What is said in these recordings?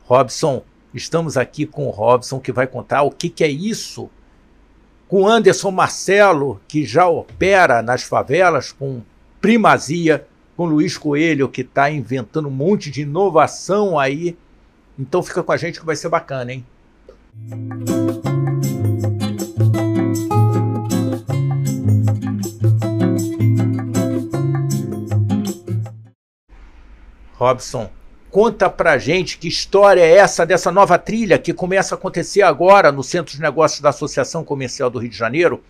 Robson, estamos aqui com o Robson, que vai contar o que é isso, com o Anderson Marcelo, que já opera nas favelas com primazia, com o Luiz Coelho, que está inventando um monte de inovação aí. Então fica com a gente que vai ser bacana, hein? Robson, conta pra gente que história é essa dessa nova trilha que começa a acontecer agora no Centro de Negócios da Associação Comercial do Rio de Janeiro,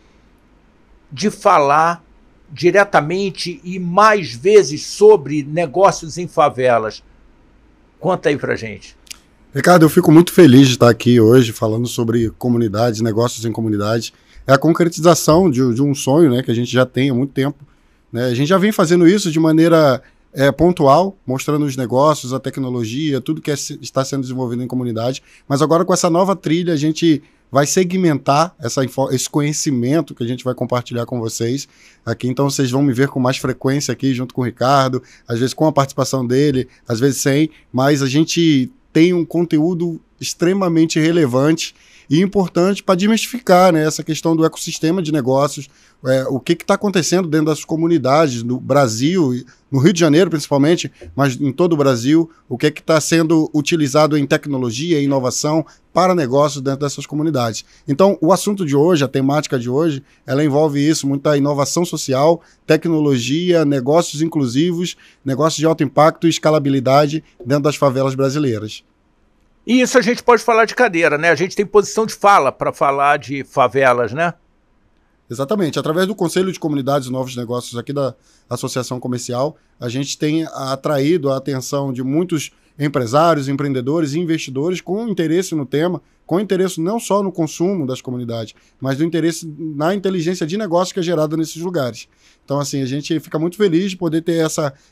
de falar diretamente e mais vezes sobre negócios em favelas. Conta aí pra gente. Ricardo, eu fico muito feliz de estar aqui hoje falando sobre comunidades, negócios em comunidade. É a concretização de um sonho, né, que a gente já tem há muito tempo, né? A gente já vem fazendo isso de maneira pontual, mostrando os negócios, a tecnologia, tudo que está sendo desenvolvido em comunidade. Mas agora com essa nova trilha a gente vai segmentar esse conhecimento que a gente vai compartilhar com vocês aqui. Então vocês vão me ver com mais frequência aqui junto com o Ricardo, às vezes com a participação dele, às vezes sem, mas a gente tem um conteúdo extremamente relevante e importante para desmistificar, né, essa questão do ecossistema de negócios, o que está acontecendo dentro das comunidades no Brasil, no Rio de Janeiro principalmente, mas em todo o Brasil, o que está sendo utilizado em tecnologia e inovação para negócios dentro dessas comunidades. Então, o assunto de hoje, a temática de hoje, ela envolve isso, muita inovação social, tecnologia, negócios inclusivos, negócios de alto impacto e escalabilidade dentro das favelas brasileiras. E isso a gente pode falar de cadeira, né? A gente tem posição de fala para falar de favelas, né? Exatamente. Através do Conselho de Comunidades e Novos Negócios aqui da Associação Comercial, a gente tem atraído a atenção de muitos empresários, empreendedores e investidores com interesse no tema, com interesse não só no consumo das comunidades, mas do interesse na inteligência de negócio que é gerada nesses lugares. Então, assim, a gente fica muito feliz de poder ter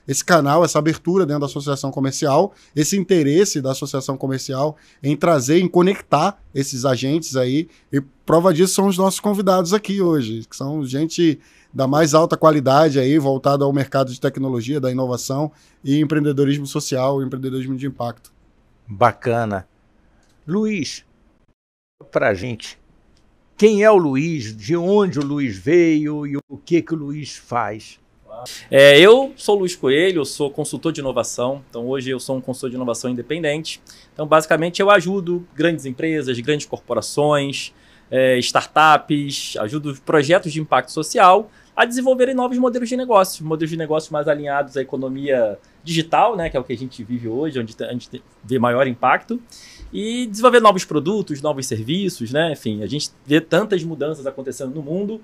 esse canal, essa abertura dentro da Associação Comercial, esse interesse da Associação Comercial em trazer, em conectar esses agentes aí, e prova disso são os nossos convidados aqui hoje, que são gente da mais alta qualidade aí, voltada ao mercado de tecnologia, da inovação e empreendedorismo social, empreendedorismo de impacto. Bacana. Luiz, pra gente, quem é o Luiz, de onde o Luiz veio e o que o Luiz faz? Eu sou o Luiz Coelho, eu sou consultor de inovação, então hoje eu sou um consultor de inovação independente. Então basicamente eu ajudo grandes empresas, grandes corporações, startups, ajudo projetos de impacto social a desenvolverem novos modelos de negócios mais alinhados à economia digital, né, que é o que a gente vive hoje, onde a gente vê maior impacto, e desenvolver novos produtos, novos serviços, né? Enfim, a gente vê tantas mudanças acontecendo no mundo,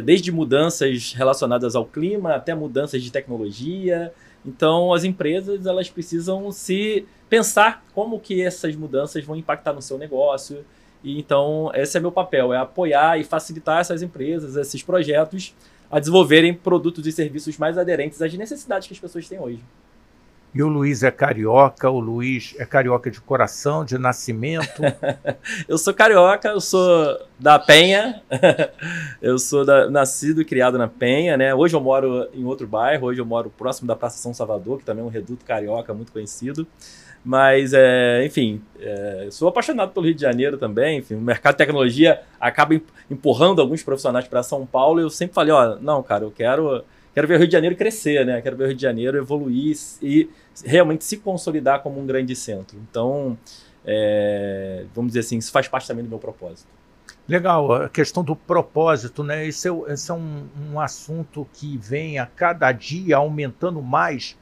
desde mudanças relacionadas ao clima até mudanças de tecnologia. Então, as empresas elas precisam se pensar como que essas mudanças vão impactar no seu negócio. E, então, esse é meu papel, é apoiar e facilitar essas empresas, esses projetos, a desenvolverem produtos e serviços mais aderentes às necessidades que as pessoas têm hoje. E o Luiz é carioca, o Luiz é carioca de coração, de nascimento? Eu sou carioca, eu sou da Penha, eu sou nascido e criado na Penha, né? Hoje eu moro em outro bairro, hoje eu moro próximo da Praça São Salvador, que também é um reduto carioca muito conhecido. Mas, enfim, sou apaixonado pelo Rio de Janeiro também. Enfim, o mercado de tecnologia acaba empurrando alguns profissionais para São Paulo. E eu sempre falei, não, cara, eu quero ver o Rio de Janeiro crescer, né? Quero ver o Rio de Janeiro evoluir e realmente se consolidar como um grande centro. Então, vamos dizer assim, isso faz parte também do meu propósito. Legal, a questão do propósito, né? Esse é um assunto que vem a cada dia aumentando mais.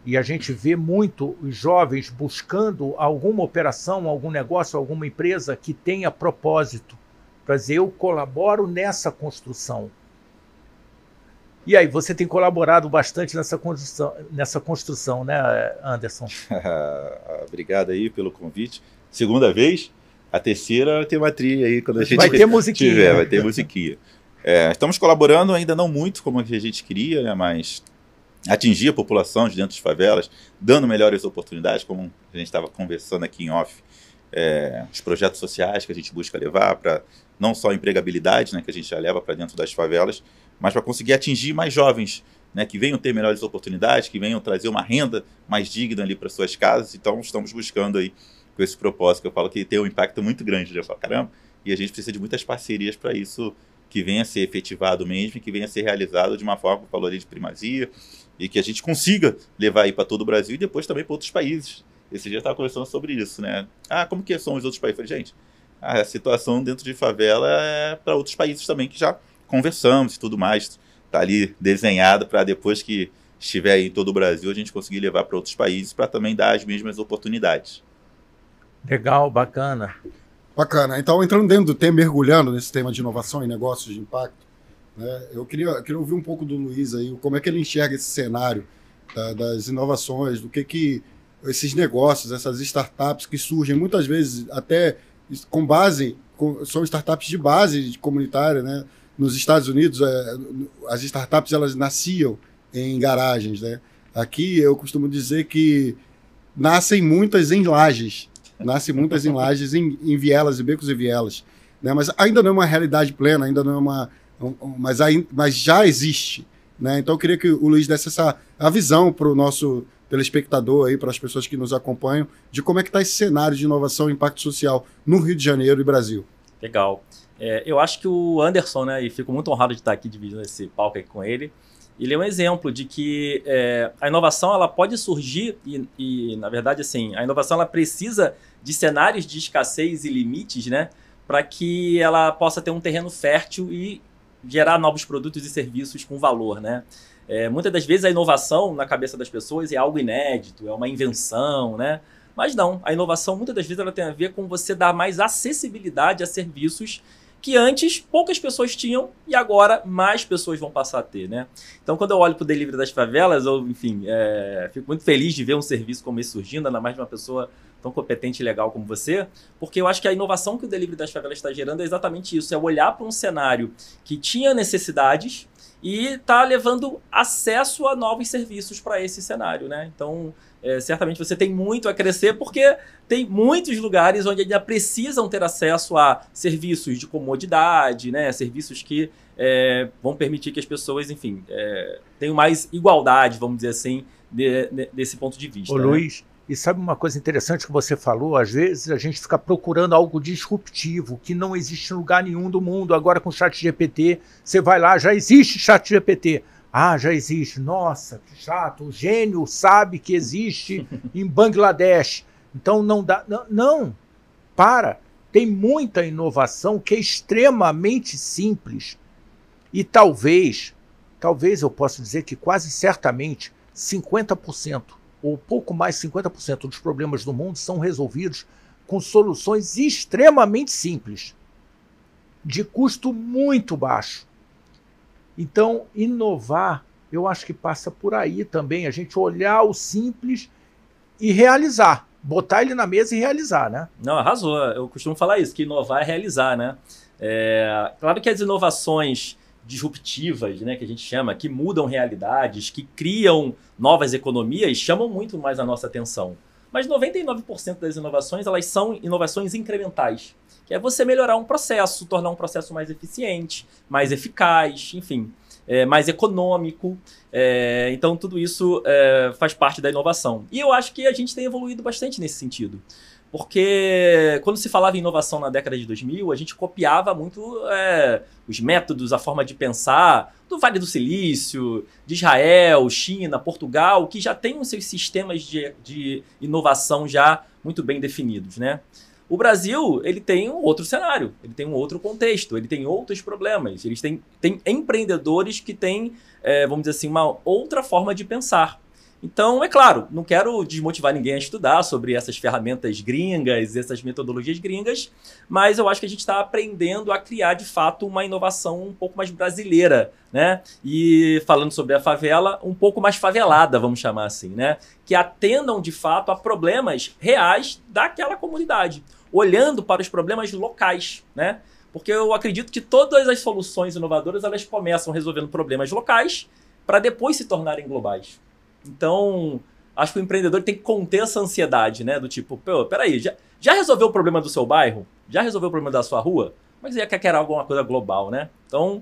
E a gente vê muito os jovens buscando alguma operação, algum negócio, alguma empresa que tenha propósito, para dizer, eu colaboro nessa construção. E aí, você tem colaborado bastante nessa construção, né, Anderson? Obrigado aí pelo convite. Segunda vez, a terceira tem uma trilha aí. Quando a gente vai ter musiquinha. Vai ter musiquinha. Estamos colaborando, ainda não muito como a gente queria, né, mas atingir a população de dentro das favelas, dando melhores oportunidades, como a gente estava conversando aqui em off, os projetos sociais que a gente busca levar para não só a empregabilidade, né, que a gente já leva para dentro das favelas, mas para conseguir atingir mais jovens né, que venham ter melhores oportunidades, que venham trazer uma renda mais digna ali para suas casas. Então, estamos buscando aí com esse propósito, que eu falo que tem um impacto muito grande, né? Eu falo, caramba, e a gente precisa de muitas parcerias para isso que venha a ser efetivado mesmo, e que venha a ser realizado de uma forma que falou ali de primazia, e que a gente consiga levar aí para todo o Brasil e depois também para outros países. Esse dia eu estava conversando sobre isso, né? Como que são os outros países? Eu falei, gente, a situação dentro de favela é para outros países também, que já conversamos e tudo mais, está ali desenhado para depois que estiver aí em todo o Brasil, a gente conseguir levar para outros países para também dar as mesmas oportunidades. Legal, bacana. Bacana. Então, entrando dentro do tema, mergulhando nesse tema de inovação e negócios de impacto, né, eu queria ouvir um pouco do Luiz aí, como é que ele enxerga esse cenário das inovações, do que esses negócios, essas startups que surgem muitas vezes até com base, são startups de base comunitária, né? Nos Estados Unidos, as startups elas nasciam em garagens, né? Aqui eu costumo dizer que nascem muitas em lajes, em vielas e becos e vielas, né? Mas ainda não é uma realidade plena, ainda não é mas já existe, né? Então eu queria que o Luiz desse a visão para o nosso telespectador aí, para as pessoas que nos acompanham, de como é que está esse cenário de inovação e impacto social no Rio de Janeiro e Brasil. Legal. Eu acho que o Anderson, né, e fico muito honrado de estar aqui dividindo esse palco aqui com ele, ele é um exemplo de que a inovação ela pode surgir e, na verdade, assim, a inovação ela precisa de cenários de escassez e limites, né, para que ela possa ter um terreno fértil e gerar novos produtos e serviços com valor, né? Muitas das vezes a inovação na cabeça das pessoas é algo inédito, é uma invenção, né? Mas não, a inovação muitas das vezes ela tem a ver com você dar mais acessibilidade a serviços que antes poucas pessoas tinham e agora mais pessoas vão passar a ter, né? Então, quando eu olho para o Delivery das Favelas, eu, enfim, fico muito feliz de ver um serviço como esse surgindo, ainda mais de uma pessoa tão competente e legal como você, porque eu acho que a inovação que o Delivery das Favelas está gerando é exatamente isso, é olhar para um cenário que tinha necessidades e está levando acesso a novos serviços para esse cenário, né? Então, certamente você tem muito a crescer, porque tem muitos lugares onde ainda precisam ter acesso a serviços de comodidade, né? Serviços que vão permitir que as pessoas, enfim, tenham mais igualdade, vamos dizer assim, desse ponto de vista. Ô, né? Luiz, e sabe uma coisa interessante que você falou? Às vezes a gente fica procurando algo disruptivo, que não existe em lugar nenhum do mundo. Agora com o ChatGPT, você vai lá, já existe ChatGPT. Já existe. Nossa, que chato. O gênio sabe que existe em Bangladesh. Então não dá. Não. Para. Tem muita inovação que é extremamente simples. E talvez eu possa dizer que quase certamente 50%, ou pouco mais 50% dos problemas do mundo são resolvidos com soluções extremamente simples, de custo muito baixo. Então, inovar, eu acho que passa por aí também, a gente olhar o simples e realizar, botar ele na mesa e realizar, né? Não, arrasou. Eu costumo falar isso, que inovar é realizar, né? Claro que as inovações disruptivas, né, que a gente chama, que mudam realidades, que criam novas economias, chamam muito mais a nossa atenção. Mas 99% das inovações, elas são inovações incrementais, que é você melhorar um processo, tornar um processo mais eficiente, mais eficaz, enfim, mais econômico. Então, tudo isso faz parte da inovação. E eu acho que a gente tem evoluído bastante nesse sentido. Porque quando se falava em inovação na década de 2000, a gente copiava muito os métodos, a forma de pensar do Vale do Silício, de Israel, China, Portugal, que já tem os seus sistemas de inovação já muito bem definidos, né? O Brasil, ele tem um outro cenário, ele tem um outro contexto, ele tem outros problemas, eles têm empreendedores que têm, vamos dizer assim, uma outra forma de pensar. Então, é claro, não quero desmotivar ninguém a estudar sobre essas ferramentas gringas, essas metodologias gringas, mas eu acho que a gente está aprendendo a criar, de fato, uma inovação um pouco mais brasileira, né? E falando sobre a favela, um pouco mais favelada, vamos chamar assim, né? Que atendam, de fato, a problemas reais daquela comunidade, olhando para os problemas locais, né? Porque eu acredito que todas as soluções inovadoras, elas começam resolvendo problemas locais para depois se tornarem globais. Então, acho que o empreendedor tem que conter essa ansiedade, né? Do tipo, peraí, já resolveu o problema do seu bairro? Já resolveu o problema da sua rua? Mas quer alguma coisa global, né? Então,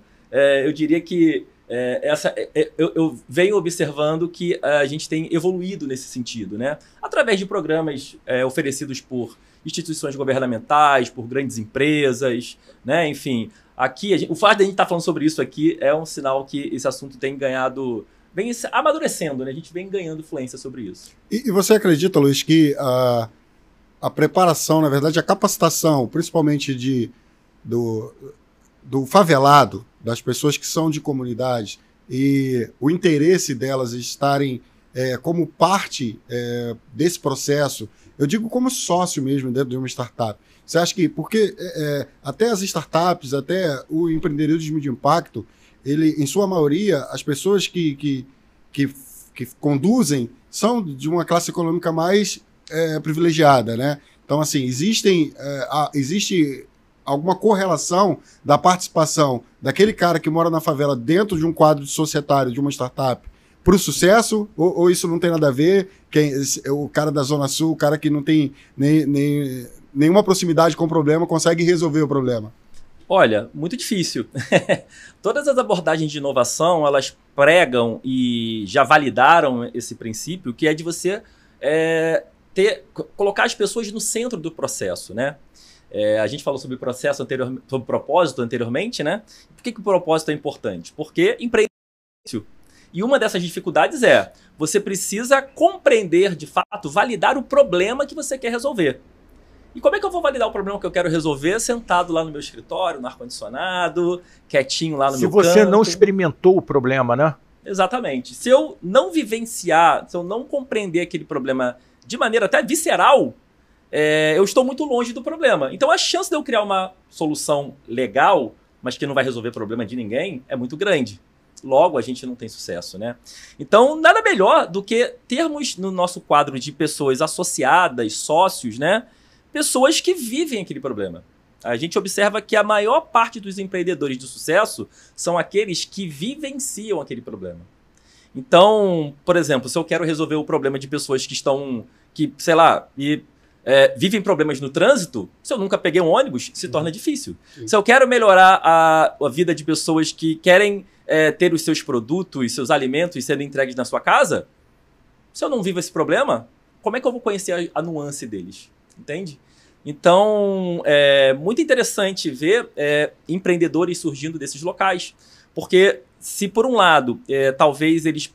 eu diria que Eu venho observando que a gente tem evoluído nesse sentido, né? Através de programas oferecidos por instituições governamentais, por grandes empresas, né? Enfim, aqui o fato de a gente estar falando sobre isso aqui é um sinal que esse assunto tem ganhado, vem amadurecendo, né? A gente vem ganhando influência sobre isso. E você acredita, Luiz, que a preparação, na verdade, a capacitação, principalmente do favelado, das pessoas que são de comunidade, e o interesse delas estarem como parte desse processo, eu digo como sócio mesmo dentro de uma startup. Você acha que, porque até as startups, até o empreendedorismo de impacto, ele, em sua maioria, as pessoas que conduzem são de uma classe econômica mais privilegiada, né? Então, assim, existe alguma correlação da participação daquele cara que mora na favela dentro de um quadro societário de uma startup para o sucesso, ou isso não tem nada a ver? O cara da Zona Sul, o cara que não tem nenhuma proximidade com o problema, consegue resolver o problema? Olha, muito difícil. Todas as abordagens de inovação, elas pregam e já validaram esse princípio, que é de você colocar as pessoas no centro do processo, né? A gente falou sobre processo sobre propósito anteriormente, né? Por que o propósito é importante? Porque empreender é difícil. E uma dessas dificuldades você precisa compreender, de fato, validar o problema que você quer resolver. E como é que eu vou validar o problema que eu quero resolver sentado lá no meu escritório, no ar-condicionado, quietinho lá no meu canto? Se você não experimentou o problema, né? Exatamente. Se eu não vivenciar, se eu não compreender aquele problema de maneira até visceral, eu estou muito longe do problema. Então a chance de eu criar uma solução legal, mas que não vai resolver problema de ninguém, é muito grande. Logo, a gente não tem sucesso, né? Então, nada melhor do que termos no nosso quadro de pessoas associadas, sócios, né? Pessoas que vivem aquele problema. A gente observa que a maior parte dos empreendedores de sucesso são aqueles que vivenciam aquele problema. Então, por exemplo, se eu quero resolver o problema de pessoas sei lá, vivem problemas no trânsito, se eu nunca peguei um ônibus, se torna difícil. Sim. Se eu quero melhorar a vida de pessoas que querem ter os seus produtos, seus alimentos sendo entregues na sua casa, se eu não vivo esse problema, como é que eu vou conhecer a nuance deles? Entende? Então, é muito interessante ver empreendedores surgindo desses locais. Porque se, por um lado, talvez eles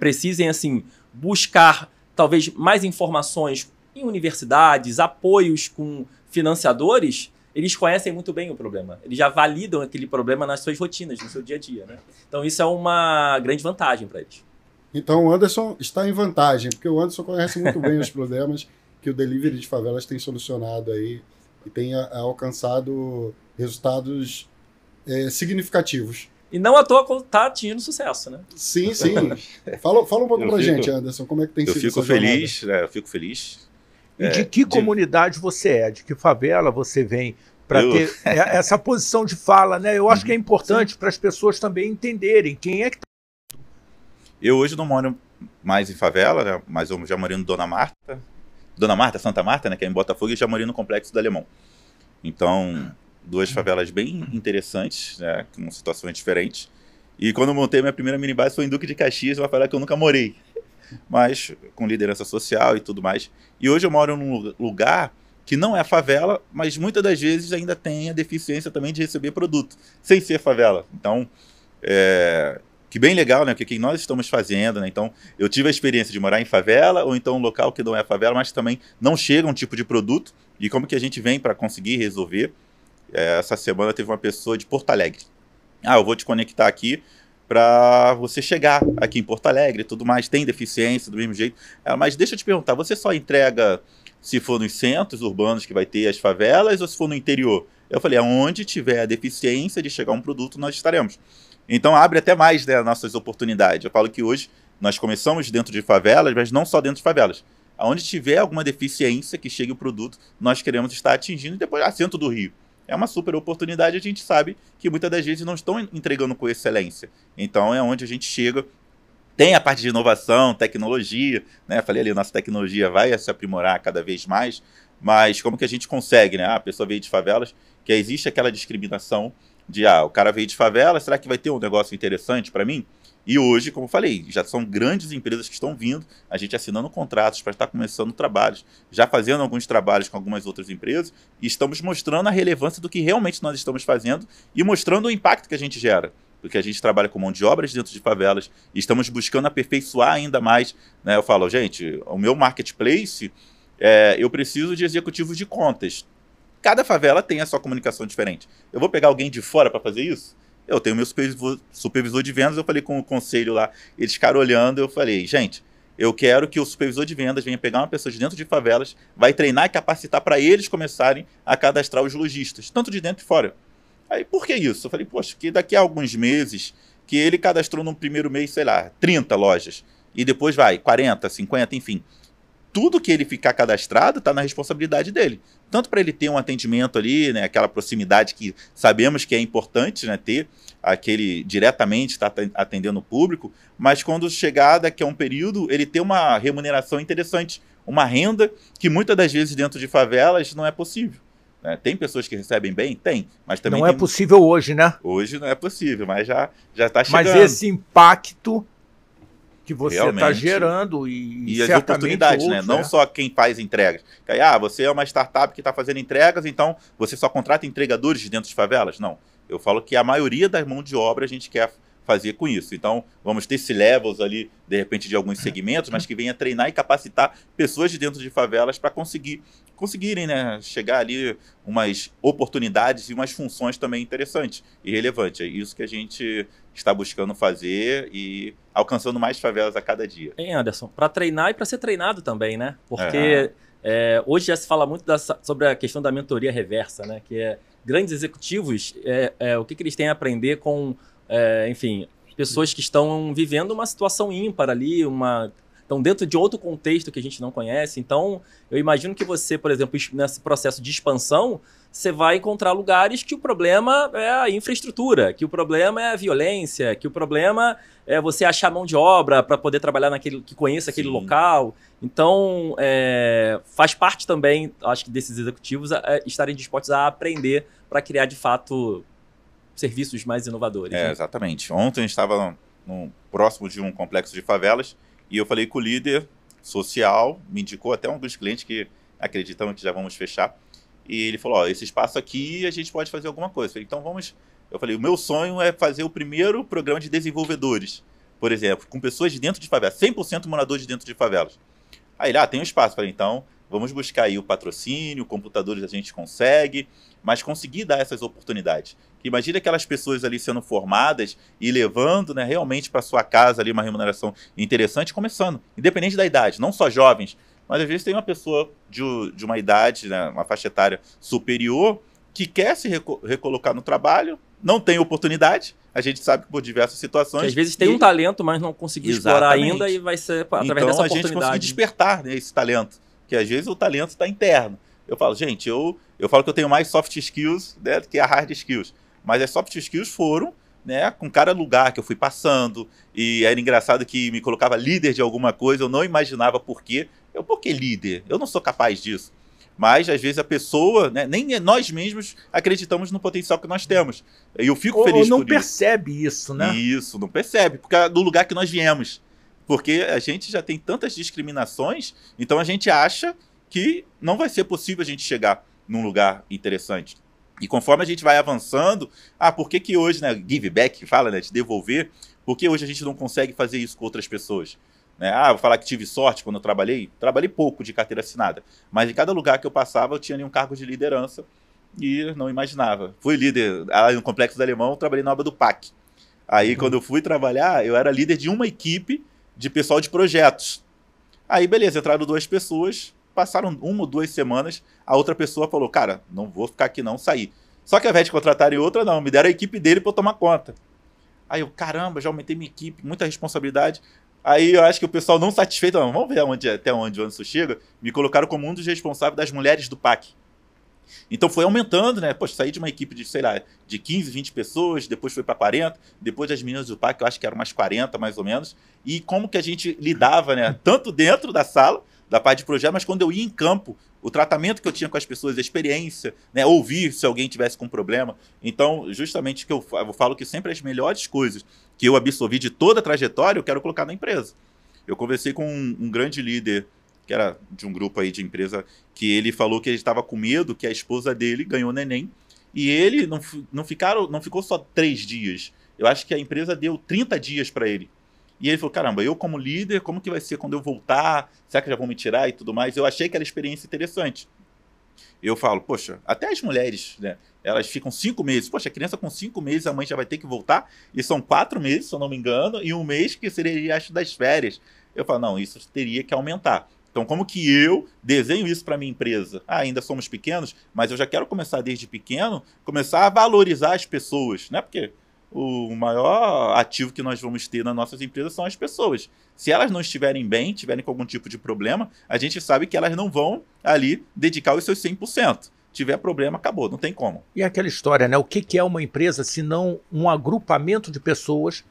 precisem assim, buscar talvez mais informações em universidades, apoios com financiadores, eles conhecem muito bem o problema. Eles já validam aquele problema nas suas rotinas, no seu dia a dia, né? Então isso é uma grande vantagem para eles. Então o Anderson está em vantagem, porque o Anderson conhece muito bem os problemas que o Delivery de Favelas tem solucionado aí e tem alcançado resultados significativos. E não à toa está atingindo sucesso, né? Sim, sim. Fala um pouco pra gente, Anderson, como é que tem sido essa jornada? Eu fico feliz. E de que comunidade você é? De que favela você vem para ter essa posição de fala, né? Eu acho que é importante para as pessoas também entenderem quem é que tá. Eu hoje não moro mais em favela, né? Mas eu já morei no Dona Marta, Santa Marta, né? Que é em Botafogo, e já morei no Complexo do Alemão. Então, duas favelas bem interessantes, né? Com situações diferentes. E quando eu montei minha primeira minibase foi em Duque de Caxias, uma favela que eu nunca morei, mas com liderança social e tudo mais. E hoje eu moro num lugar que não é favela, mas muitas das vezes ainda tem a deficiência também de receber produto, sem ser favela. Então, que bem legal, né? O que nós estamos fazendo, né? Então, eu tive a experiência de morar em favela, ou então um local que não é favela, mas também não chega um tipo de produto, e como que a gente vem para conseguir resolver. Essa semana teve uma pessoa de Porto Alegre. Eu vou te conectar aqui para você chegar aqui em Porto Alegre e tudo mais, tem deficiência do mesmo jeito. Mas deixa eu te perguntar, você só entrega se for nos centros urbanos que vai ter as favelas ou se for no interior? Eu falei, aonde tiver a deficiência de chegar um produto, nós estaremos. Então abre até mais, né, nossas oportunidades. Eu falo que hoje nós começamos dentro de favelas, mas não só dentro de favelas. Aonde tiver alguma deficiência que chegue o produto, nós queremos estar atingindo, e depois centro do Rio. É uma super oportunidade, a gente sabe que muitas das vezes não estão entregando com excelência. Então é onde a gente chega. Tem a parte de inovação, tecnologia, né? Falei ali, nossa tecnologia vai se aprimorar cada vez mais, mas como que a gente consegue, né? A pessoa veio de favelas, que existe aquela discriminação, o cara veio de favela, será que vai ter um negócio interessante para mim? E hoje, como eu falei, já são grandes empresas que estão vindo, a gente assinando contratos para estar começando trabalhos, já fazendo alguns trabalhos com algumas outras empresas, e estamos mostrando a relevância do que realmente nós estamos fazendo e mostrando o impacto que a gente gera. Porque a gente trabalha com mão de obras dentro de favelas e estamos buscando aperfeiçoar ainda mais. Né? Eu falo, gente, o meu marketplace, eu preciso de executivos de contas. Cada favela tem a sua comunicação diferente. Eu vou pegar alguém de fora para fazer isso? Eu tenho meu supervisor de vendas, eu falei com o conselho lá, eles ficaram olhando, eu falei, gente, eu quero que o supervisor de vendas venha pegar uma pessoa de dentro de favelas, vai treinar e capacitar para eles começarem a cadastrar os lojistas, tanto de dentro e fora. Aí, por que isso? Eu falei, poxa, que daqui a alguns meses, que ele cadastrou no primeiro mês, sei lá, 30 lojas, e depois vai, 40, 50, enfim. Tudo que ele ficar cadastrado está na responsabilidade dele. Tanto para ele ter um atendimento ali, né, aquela proximidade que sabemos que é importante, né, ter aquele diretamente estar atendendo o público, mas quando chegar daqui a um período, ele ter uma remuneração interessante, uma renda que muitas das vezes dentro de favelas não é possível. Né? Tem pessoas que recebem bem? Tem, mas também não é possível hoje, né? Hoje não é possível, mas já está chegando. Mas esse impacto que você está realmente gerando e as oportunidades, né? Não só quem faz entregas. Aí, você é uma startup que está fazendo entregas, então você só contrata entregadores de dentro de favelas? Não. Eu falo que a maioria da mão de obra a gente quer fazer com isso. Então, vamos ter C-levels ali, de repente, de alguns segmentos, mas que venha treinar e capacitar pessoas de dentro de favelas para conseguirem, né, chegar ali umas oportunidades e umas funções também interessantes e relevantes. É isso que a gente está buscando fazer e alcançando mais favelas a cada dia. Hein, Anderson? Para treinar e para ser treinado também, né? Porque hoje já se fala muito sobre a questão da mentoria reversa, né? Que é grandes executivos, o que eles têm a aprender com, enfim, pessoas que estão vivendo uma situação ímpar ali, estão dentro de outro contexto que a gente não conhece. Então, eu imagino que você, por exemplo, nesse processo de expansão, você vai encontrar lugares que o problema é a infraestrutura, que o problema é a violência, que o problema é você achar mão de obra para poder trabalhar naquele que conheça aquele local. Então, faz parte também, acho que desses executivos, estarem dispostos a aprender para criar, de fato, serviços mais inovadores. Né? Exatamente. Ontem a gente estava próximo de um complexo de favelas e eu falei com o líder social, me indicou até um dos clientes que acreditamos que já vamos fechar. E ele falou, esse espaço aqui a gente pode fazer alguma coisa. Eu falei, então vamos... Eu falei, o meu sonho é fazer o primeiro programa de desenvolvedores, por exemplo, com pessoas de dentro de favelas, 100% moradores de dentro de favelas. Aí ele, tem um espaço. Eu falei, então vamos buscar aí o patrocínio, computadores a gente consegue, mas conseguir dar essas oportunidades. Que imagina aquelas pessoas ali sendo formadas e levando, né, realmente para sua casa ali uma remuneração interessante, começando, independente da idade, não só jovens, mas às vezes tem uma pessoa de uma idade, né, uma faixa etária superior, que quer se recolocar no trabalho, não tem oportunidade, a gente sabe que por diversas situações... Que às vezes tem um talento, mas não conseguiu explorar ainda e vai ser através dessa oportunidade. Então a gente conseguir despertar, né, esse talento, que às vezes o talento está interno. Eu falo, gente, eu falo que eu tenho mais soft skills, né, do que a hard skills, mas as soft skills foram, né, com cada lugar que eu fui passando, e era engraçado que me colocava líder de alguma coisa, eu não imaginava por quê. Por que líder? Eu não sou capaz disso. Mas, às vezes, a pessoa, né, nem nós mesmos acreditamos no potencial que nós temos. E eu fico feliz por isso. Ou não percebe isso, né? Isso, não percebe, porque é do lugar que nós viemos. Porque a gente já tem tantas discriminações, então a gente acha que não vai ser possível a gente chegar num lugar interessante. E conforme a gente vai avançando, por que hoje, né, give back, fala, né, de devolver, por que hoje a gente não consegue fazer isso com outras pessoas? Né? Vou falar que tive sorte quando eu trabalhei pouco de carteira assinada, mas em cada lugar que eu passava eu tinha ali um cargo de liderança e não imaginava. Fui líder no Complexo do Alemão, eu trabalhei na obra do PAC. Aí quando eu fui trabalhar, eu era líder de uma equipe de pessoal de projetos. Aí beleza, entraram 2 pessoas, passaram 1 ou 2 semanas, a outra pessoa falou, cara, não vou ficar aqui não, saí. Só que ao invés de contratarem outra, não, me deram a equipe dele para eu tomar conta. Aí eu, caramba, já aumentei minha equipe, muita responsabilidade. Aí eu acho que o pessoal não satisfeito, não, vamos ver até onde o Anderson chega, me colocaram como um dos responsáveis das mulheres do PAC. Então foi aumentando, né? Poxa, saí de uma equipe de, sei lá, de 15, 20 pessoas, depois foi para 40, depois das meninas do PAC, eu acho que eram mais 40, mais ou menos. E como que a gente lidava, né? Tanto dentro da sala, da parte de projeto, mas quando eu ia em campo, o tratamento que eu tinha com as pessoas, a experiência, né, ouvir se alguém tivesse com problema. Então, justamente que eu falo que sempre as melhores coisas que eu absorvi de toda a trajetória, eu quero colocar na empresa. Eu conversei com um grande líder, que era de um grupo aí de empresa, que ele falou que ele estava com medo que a esposa dele ganhou neném, e ele não ficou só 3 dias. Eu acho que a empresa deu 30 dias para ele. E ele falou, caramba, eu como líder, como que vai ser quando eu voltar? Será que já vão me tirar e tudo mais? Eu achei que era experiência interessante. Eu falo, poxa, até as mulheres, né? Elas ficam 5 meses. Poxa, a criança com 5 meses, a mãe já vai ter que voltar. E são 4 meses, se eu não me engano, e 1 mês que seria, acho, das férias. Eu falo, não, isso teria que aumentar. Então, como que eu desenho isso para minha empresa? Ainda somos pequenos, mas eu já quero começar desde pequeno, começar a valorizar as pessoas, né? Porque o maior ativo que nós vamos ter nas nossas empresas são as pessoas. Se elas não estiverem bem, tiverem com algum tipo de problema, a gente sabe que elas não vão ali dedicar os seus 100%. Tiver problema, acabou, não tem como. E aquela história, né? O que é uma empresa se não um agrupamento de pessoas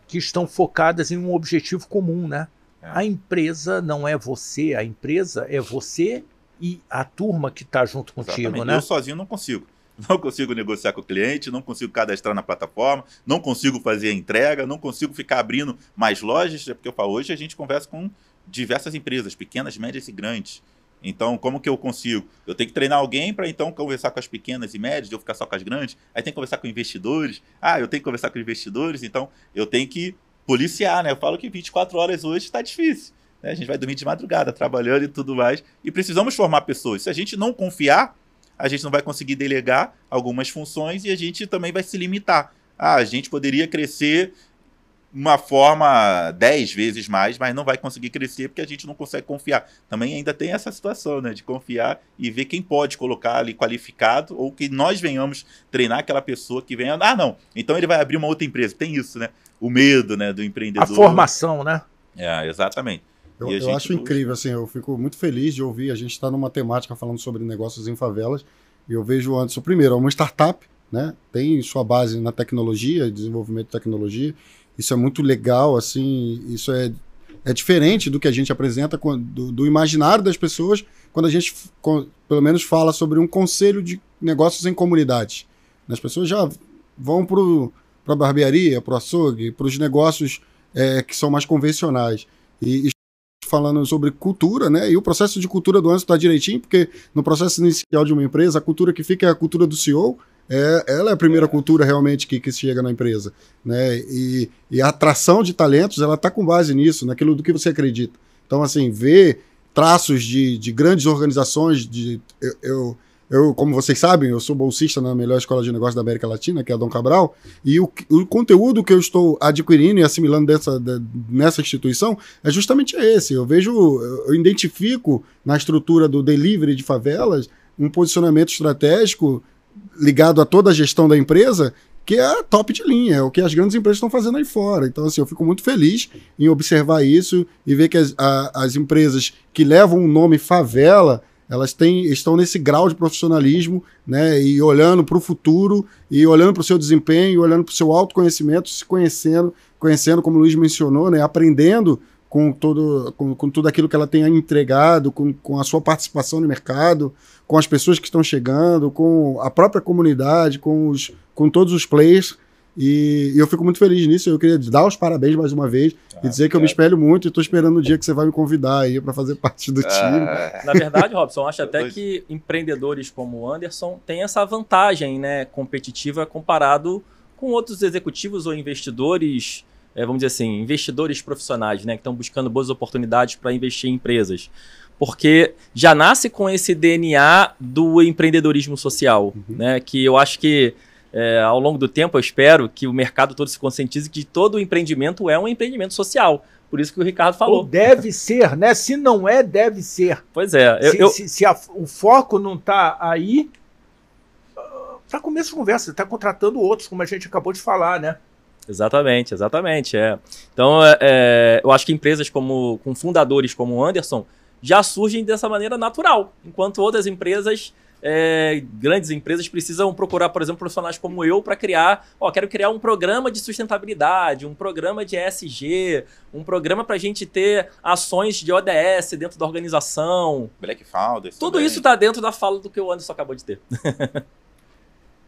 que estão focadas em um objetivo comum, né? A empresa não é você, a empresa é você e a turma que está junto contigo, Exatamente. né? Eu sozinho não consigo. Não consigo negociar com o cliente, não consigo cadastrar na plataforma, não consigo fazer a entrega, não consigo ficar abrindo mais lojas, porque eu falo, hoje a gente conversa com diversas empresas, pequenas, médias e grandes. Então, como que eu consigo? Eu tenho que treinar alguém para então conversar com as pequenas e médias, eu ficar só com as grandes, aí tem que conversar com investidores, eu tenho que conversar com investidores, então eu tenho que policiar, né? Eu falo que 24 horas hoje está difícil, né? A gente vai dormir de madrugada, trabalhando e tudo mais, e precisamos formar pessoas. Se a gente não confiar, a gente não vai conseguir delegar algumas funções e a gente também vai se limitar. A gente poderia crescer uma forma 10 vezes mais, mas não vai conseguir crescer porque a gente não consegue confiar. Também ainda tem essa situação, né, de confiar e ver quem pode colocar ali qualificado ou que nós venhamos treinar aquela pessoa que venha... não, então ele vai abrir uma outra empresa. Tem isso, né? O medo, né, do empreendedor. A formação, né? Exatamente. Eu acho incrível, assim, eu fico muito feliz de ouvir, a gente está numa temática falando sobre negócios em favelas, e eu vejo o Anderson, primeiro, é uma startup, né, tem sua base na tecnologia, desenvolvimento de tecnologia, isso é muito legal, assim, isso é diferente do que a gente apresenta, do imaginário das pessoas, quando a gente, pelo menos, fala sobre um conselho de negócios em comunidade. As pessoas já vão para a barbearia, para o açougue, para os negócios que são mais convencionais, e falando sobre cultura, né? E o processo de cultura do Anderson está direitinho, porque no processo inicial de uma empresa, a cultura que fica é a cultura do CEO, ela é a primeira cultura realmente que chega na empresa, né? E a atração de talentos, ela está com base nisso, naquilo do que você acredita. Então, assim, ver traços de grandes organizações, eu, como vocês sabem, eu sou bolsista na melhor escola de negócios da América Latina, que é a Dom Cabral, e o conteúdo que eu estou adquirindo e assimilando nessa instituição é justamente esse. Eu identifico na estrutura do delivery de favelas um posicionamento estratégico ligado a toda a gestão da empresa, que é top de linha, é o que as grandes empresas estão fazendo aí fora. Então, assim, eu fico muito feliz em observar isso e ver que as empresas que levam o nome favela, elas estão nesse grau de profissionalismo, né, e olhando para o futuro, e olhando para o seu desempenho, olhando para o seu autoconhecimento, se conhecendo, como o Luiz mencionou, né, aprendendo com tudo aquilo que ela tem entregado, com a sua participação no mercado, com as pessoas que estão chegando, com a própria comunidade, com todos os players. E eu fico muito feliz nisso. Eu queria dar os parabéns mais uma vez e dizer que eu me espelho muito e estou esperando o dia que você vai me convidar aí para fazer parte do time. Na verdade, Robson, acho até que empreendedores como o Anderson têm essa vantagem, né, competitiva comparado com outros executivos ou investidores, vamos dizer assim, investidores profissionais, né, que estão buscando boas oportunidades para investir em empresas. Porque já nasce com esse DNA do empreendedorismo social, né, que eu acho que ao longo do tempo, eu espero que o mercado todo se conscientize que todo empreendimento é um empreendimento social. Por isso que o Ricardo falou. Ou deve ser, né? Se não é, deve ser. Pois é. Se o foco não está aí, para começo de conversa, você está contratando outros, como a gente acabou de falar, né? Exatamente. Então, eu acho que empresas com fundadores como o Anderson já surgem dessa maneira natural, enquanto outras empresas grandes empresas precisam procurar, por exemplo, profissionais como eu para criar, quero criar um programa de sustentabilidade, um programa de ESG, um programa para a gente ter ações de ODS dentro da organização. Black Founders. Tudo isso está dentro da fala do que o Anderson acabou de ter.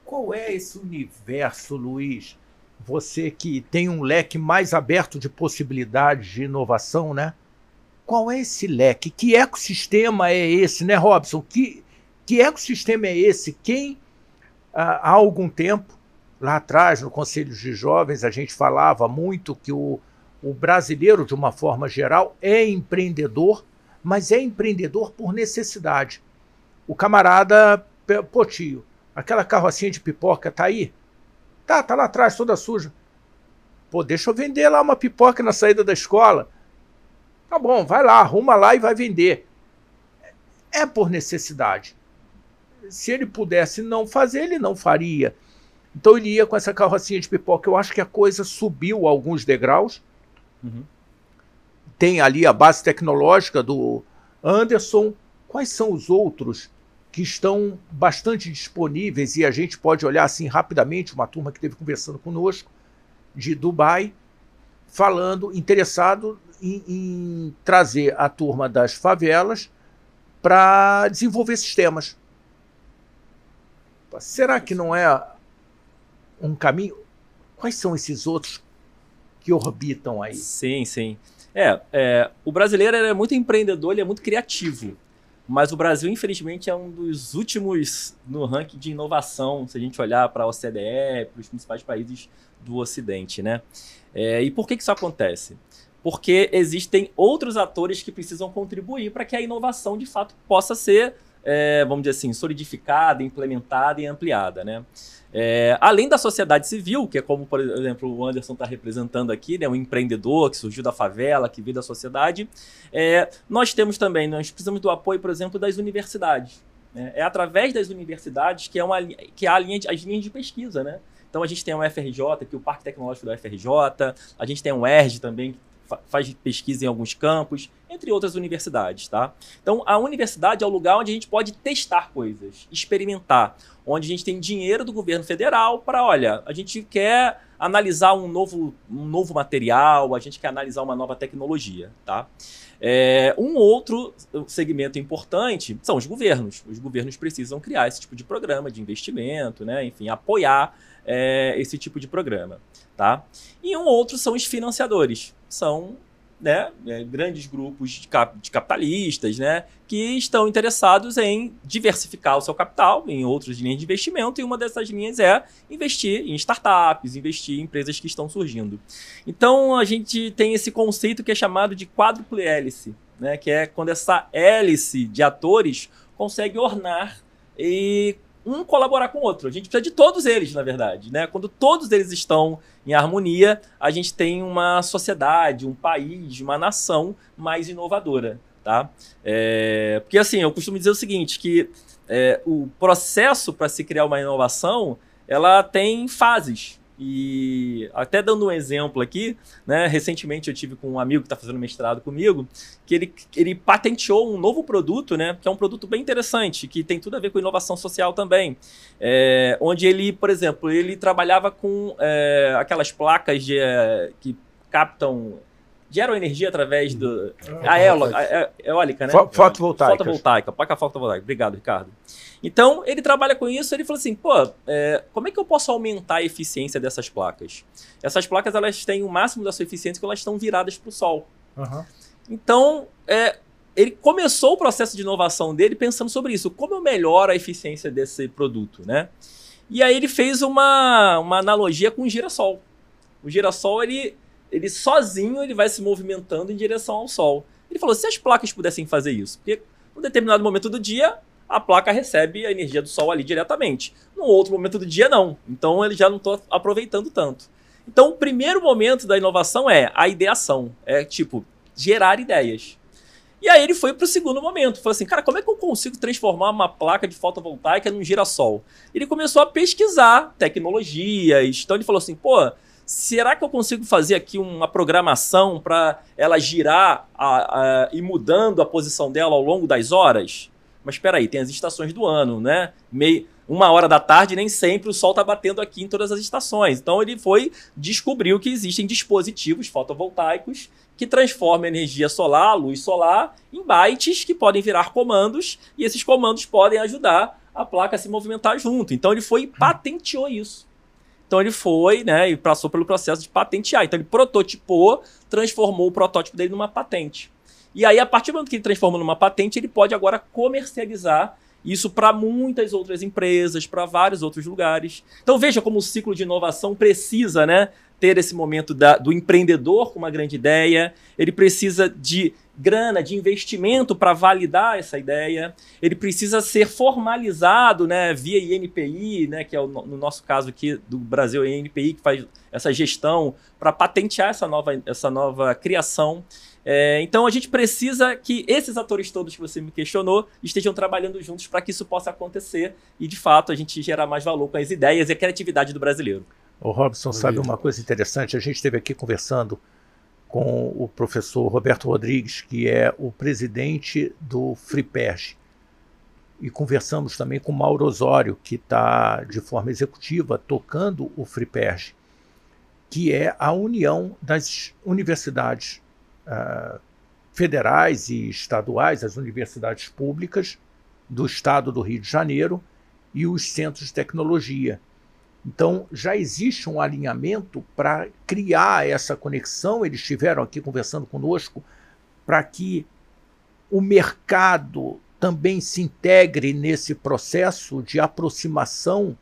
Qual é esse universo, Luiz? Você que tem um leque mais aberto de possibilidades de inovação, né? Qual é esse leque? Que ecossistema é esse, né, Robson? Que ecossistema é esse? Quem, há algum tempo, lá atrás, no Conselho de Jovens, a gente falava muito que o brasileiro, de uma forma geral, é empreendedor, mas é empreendedor por necessidade. O camarada, pô, tio, aquela carrocinha de pipoca tá aí? Tá lá atrás, toda suja. Pô, deixa eu vender lá uma pipoca na saída da escola. Tá bom, vai lá, arruma lá e vai vender. É por necessidade. Se ele pudesse não fazer, ele não faria. Então ele ia com essa carrocinha de pipoca. Eu acho que a coisa subiu alguns degraus. Uhum. Tem ali a base tecnológica do Anderson. Quais são os outros que estão bastante disponíveis e a gente pode olhar assim rapidamente, uma turma que esteve conversando conosco, de Dubai, falando, interessado em trazer a turma das favelas para desenvolver sistemas. Será que não é um caminho? Quais são esses outros que orbitam aí? Sim, sim. O brasileiro é muito empreendedor, ele é muito criativo. Mas o Brasil, infelizmente, é um dos últimos no ranking de inovação, se a gente olhar para a OCDE, para os principais países do Ocidente, né? E por que isso acontece? Porque existem outros atores que precisam contribuir para que a inovação, de fato, possa ser, vamos dizer assim, solidificada, implementada e ampliada, né? Além da sociedade civil, que é como, por exemplo, o Anderson está representando aqui, né, um empreendedor que surgiu da favela, que veio da sociedade, nós precisamos do apoio, por exemplo, das universidades. Né? É através das universidades que há as linhas de pesquisa. Né? Então a gente tem a UFRJ, que é o Parque Tecnológico da UFRJ, a gente tem o ERJ também, que faz pesquisa em alguns campos, entre outras universidades, tá? Então, a universidade é o lugar onde a gente pode testar coisas, experimentar, onde a gente tem dinheiro do governo federal para, olha, a gente quer analisar um novo material, a gente quer analisar uma nova tecnologia, tá? Um outro segmento importante são os governos. Os governos precisam criar esse tipo de programa de investimento, né? Enfim, apoiar esse tipo de programa, tá? E um outro são os financiadores. São grandes grupos de capitalistas, né, que estão interessados em diversificar o seu capital em outras linhas de investimento, e uma dessas linhas é investir em startups, investir em empresas que estão surgindo. Então, a gente tem esse conceito que é chamado de quádruple hélice, né, que é quando essa hélice de atores consegue ornar e um colaborar com o outro. A gente precisa de todos eles, na verdade, né? Quando todos eles estão em harmonia, a gente tem uma sociedade, um país, uma nação mais inovadora, tá? Porque, assim, eu costumo dizer o seguinte, que o processo para se criar uma inovação, ela tem fases. E até dando um exemplo aqui, né, recentemente eu tive com um amigo que está fazendo mestrado comigo, que ele patenteou um novo produto, né, que é um produto bem interessante, que tem tudo a ver com inovação social também, onde ele, por exemplo, ele trabalhava com aquelas placas que captam, geram energia através do... eólica, né? Fotovoltaica. Placa fotovoltaica. Obrigado, Ricardo. Então, ele trabalha com isso, ele falou assim, como é que eu posso aumentar a eficiência dessas placas? Essas placas, elas têm o máximo da sua eficiência quando elas estão viradas para o sol. Uhum. Então, ele começou o processo de inovação dele pensando sobre isso. Como eu melhoro a eficiência desse produto, né? E aí ele fez uma analogia com o girassol. O girassol, ele sozinho ele vai se movimentando em direção ao sol. Ele falou, se as placas pudessem fazer isso, porque em um determinado momento do dia, a placa recebe a energia do sol ali diretamente. No outro momento do dia, não. Então, ele já não está aproveitando tanto. Então, o primeiro momento da inovação é a ideação. Gerar ideias. E aí ele foi para o segundo momento. Falou assim, cara, como é que eu consigo transformar uma placa de fotovoltaica num girassol? Ele começou a pesquisar tecnologias. Então, ele falou assim, será que eu consigo fazer aqui uma programação para ela girar e mudando a posição dela ao longo das horas? mas espera aí, tem as estações do ano, né? 1h da tarde, nem sempre o sol está batendo aqui em todas as estações. Então ele descobriu que existem dispositivos fotovoltaicos que transformam a energia solar, a luz solar, em bytes que podem virar comandos, e esses comandos podem ajudar a placa a se movimentar junto. Então ele foi e patenteou isso. Então ele foi, né, e passou pelo processo de patentear. Então ele prototipou, transformou o protótipo dele numa patente. E aí, a partir do momento que ele transforma numa patente, ele pode agora comercializar isso para muitas outras empresas, para vários outros lugares. Então veja como o ciclo de inovação precisa, né, ter esse momento do empreendedor com uma grande ideia, ele precisa de grana, de investimento para validar essa ideia, ele precisa ser formalizado, né, via INPI, né, que é no nosso caso aqui do Brasil, a INPI que faz essa gestão para patentear essa nova criação. Então a gente precisa que esses atores todos que você me questionou estejam trabalhando juntos para que isso possa acontecer e, de fato, a gente gerar mais valor com as ideias e a criatividade do brasileiro. O Robson, sabe uma coisa interessante? A gente esteve aqui conversando com o professor Roberto Rodrigues, que é o presidente do FRIPERJ, e conversamos também com o Mauro Osório, que está de forma executiva tocando o FRIPERJ, que é a união das universidades federais e estaduais, as universidades públicas do estado do Rio de Janeiro e os centros de tecnologia. Então, já existe um alinhamento para criar essa conexão. Eles estiveram aqui conversando conosco para que o mercado também se integre nesse processo de aproximação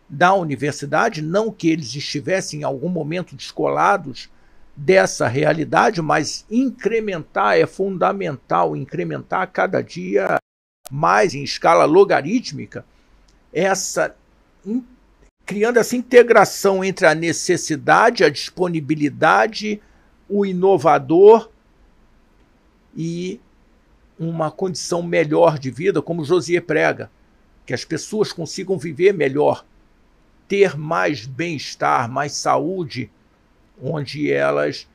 da universidade, não que eles estivessem em algum momento descolados dessa realidade, mas incrementar, é fundamental incrementar a cada dia mais em escala logarítmica, criando essa integração entre a necessidade, a disponibilidade, o inovador e uma condição melhor de vida, como Josier prega, que as pessoas consigam viver melhor, ter mais bem-estar, mais saúde, onde elas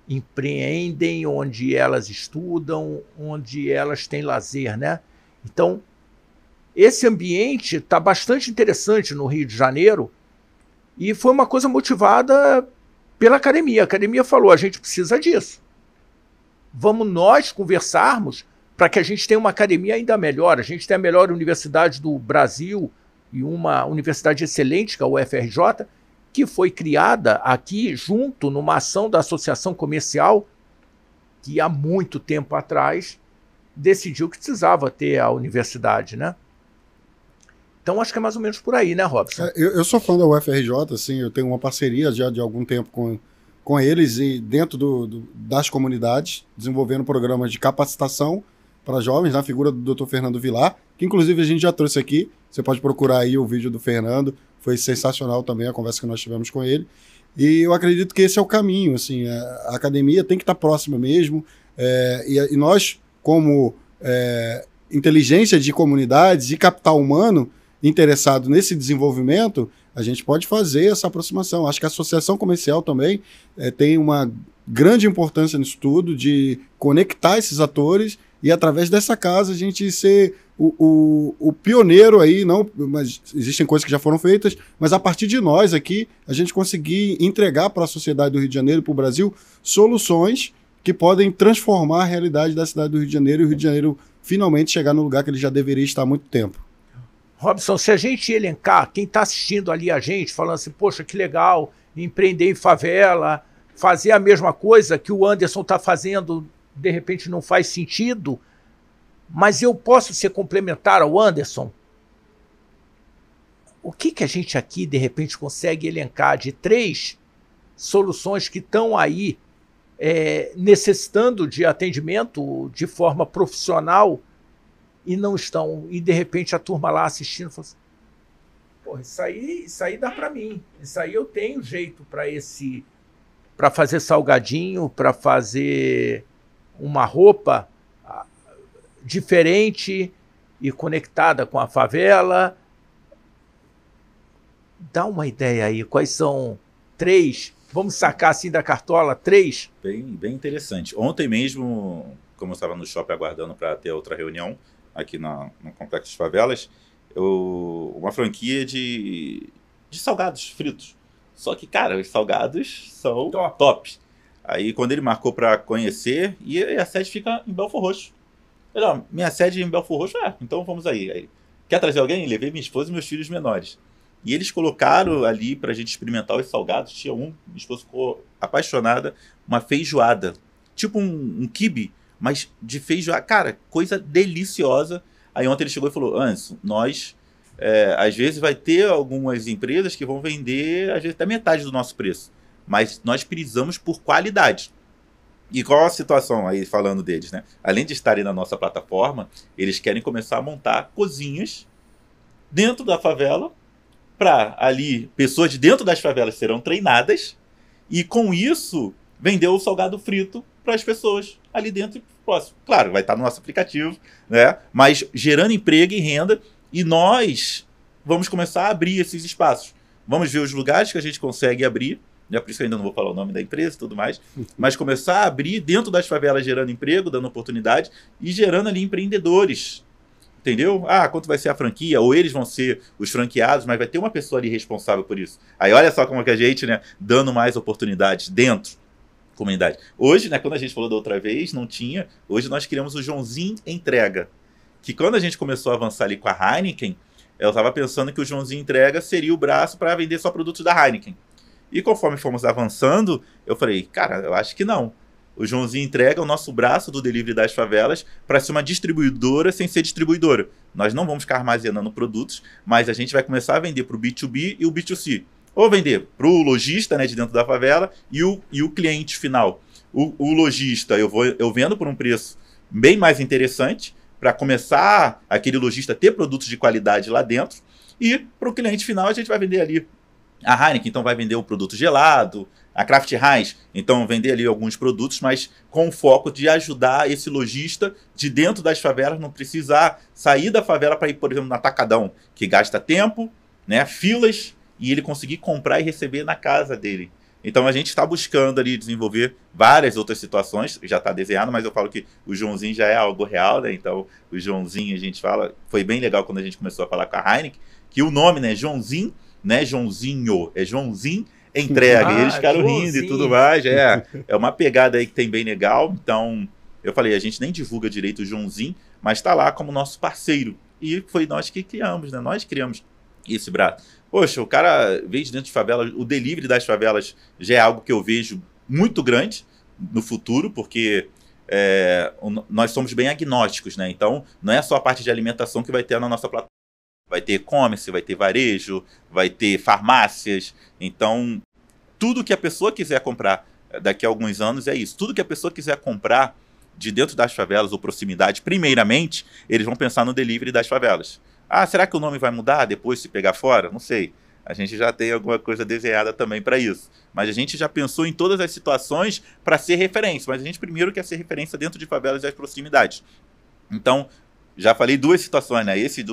empreendem, onde elas estudam, onde elas têm lazer, né? Então, esse ambiente está bastante interessante no Rio de Janeiro e foi uma coisa motivada pela academia. A academia falou, a gente precisa disso. Vamos nós conversarmos para que a gente tenha uma academia ainda melhor. A gente tem a melhor universidade do Brasil e uma universidade excelente, que é a UFRJ, que foi criada aqui junto numa ação da Associação Comercial, que há muito tempo atrás decidiu que precisava ter a universidade, né? Então acho que é mais ou menos por aí, né, Robson? Eu sou fã da UFRJ, assim, eu tenho uma parceria já de algum tempo com eles e dentro das comunidades, desenvolvendo programas de capacitação para jovens, na figura do Dr. Fernando Vilar, que inclusive a gente já trouxe aqui, você pode procurar aí o vídeo do Fernando, foi sensacional também a conversa que nós tivemos com ele, e eu acredito que esse é o caminho, assim, a academia tem que estar próxima mesmo, e nós, como inteligência de comunidades e capital humano interessado nesse desenvolvimento, a gente pode fazer essa aproximação. Acho que a associação comercial também tem uma grande importância nisso tudo, de conectar esses atores e através dessa casa a gente ser o pioneiro aí, não, mas existem coisas que já foram feitas, mas a partir de nós aqui, a gente conseguir entregar para a sociedade do Rio de Janeiro, para o Brasil, soluções que podem transformar a realidade da cidade do Rio de Janeiro e o Rio de Janeiro finalmente chegar no lugar que ele já deveria estar há muito tempo. Robson, se a gente elencar, quem está assistindo ali a gente, falando assim, poxa, que legal, empreender em favela, fazer a mesma coisa que o Anderson está fazendo, de repente não faz sentido, mas eu posso ser complementar ao Anderson? O que a gente aqui, de repente, consegue elencar de 3 soluções que estão aí necessitando de atendimento de forma profissional e não estão, e de repente a turma lá assistindo fala assim, pô, isso aí dá para mim, isso aí eu tenho jeito para fazer salgadinho, para fazer uma roupa diferente e conectada com a favela. Dá uma ideia aí, quais são 3, vamos sacar assim da cartola, 3? Bem interessante. Ontem mesmo, como eu estava no shopping aguardando para ter outra reunião, aqui no Complexo de Favelas, uma franquia de salgados fritos. Só que, cara, os salgados são tops. Aí, quando ele marcou para conhecer, e a sede fica em Belfor Roxo. Ele, ó, minha sede é em Belfor Roxo? Então vamos aí. Aí, quer trazer alguém? Levei minha esposa e meus filhos menores. E eles colocaram ali pra gente experimentar os salgados. Tinha minha esposa ficou apaixonada, uma feijoada. Tipo um quibe, mas de feijoada. Cara, coisa deliciosa. Aí ontem ele chegou e falou, Anderson, nós, às vezes vai ter algumas empresas que vão vender, às vezes até metade do nosso preço. Mas nós precisamos por qualidade. E qual a situação aí, falando deles, né? Além de estarem na nossa plataforma, eles querem começar a montar cozinhas dentro da favela, para ali, pessoas de dentro das favelas serão treinadas, e com isso, vender o salgado frito para as pessoas ali dentro e próximo. Claro, vai estar no nosso aplicativo, né? Mas gerando emprego e renda, e nós vamos começar a abrir esses espaços. Vamos ver os lugares que a gente consegue abrir, né? Por isso que eu ainda não vou falar o nome da empresa e tudo mais, mas começar a abrir dentro das favelas, gerando emprego, dando oportunidade e gerando ali empreendedores. Entendeu? Quanto vai ser a franquia? Ou eles vão ser os franqueados, mas vai ter uma pessoa ali responsável por isso. Aí olha só como que a gente, né, dando mais oportunidades dentro da comunidade. Hoje, né, quando a gente falou da outra vez, não tinha. Hoje nós criamos o Joãozinho Entrega. Que quando a gente começou a avançar ali com a Heineken, eu estava pensando que o Joãozinho Entrega seria o braço para vender só produtos da Heineken. E conforme fomos avançando, eu falei, cara, eu acho que não. O Joãozinho Entrega o nosso braço do delivery das favelas para ser uma distribuidora sem ser distribuidora. Nós não vamos ficar armazenando produtos, mas a gente vai começar a vender para o B2B e o B2C. Ou vender para o lojista, né, de dentro da favela e o cliente final. O lojista eu vendo por um preço bem mais interessante para começar aquele lojista a ter produtos de qualidade lá dentro. E para o cliente final a gente vai vender ali a Heineken, então vai vender o produto gelado, a Kraft Heinz, então vender ali alguns produtos, mas com o foco de ajudar esse lojista de dentro das favelas, não precisar sair da favela para ir, por exemplo, no atacadão, que gasta tempo, né, filas, e ele conseguir comprar e receber na casa dele. Então a gente está buscando ali desenvolver várias outras situações, já está desenhado, mas eu falo que o Joãozinho já é algo real, né? Então o Joãozinho, a gente fala, foi bem legal quando a gente começou a falar com a Heineken, que o nome, né, Joãozinho, não é Joãozinho, é Joãozinho Entrega. E eles ficaram rindo e tudo mais. É uma pegada aí que tem bem legal. Então, eu falei, a gente nem divulga direito o Joãozinho, mas está lá como nosso parceiro. E foi nós que criamos, né? Nós criamos esse braço. Poxa, o cara veio de dentro de favelas, o delivery das favelas já é algo que eu vejo muito grande no futuro, porque nós somos bem agnósticos, né? Então, não é só a parte de alimentação que vai ter na nossa plataforma. Vai ter e-commerce, vai ter varejo, vai ter farmácias. Então, tudo que a pessoa quiser comprar daqui a alguns anos é isso. Tudo que a pessoa quiser comprar de dentro das favelas ou proximidade, primeiramente, eles vão pensar no delivery das favelas. Será que o nome vai mudar depois se pegar fora? Não sei. A gente já tem alguma coisa desenhada também para isso. Mas a gente já pensou em todas as situações para ser referência. Mas a gente primeiro quer ser referência dentro de favelas e as proximidades. Então, já falei duas situações, né? Esse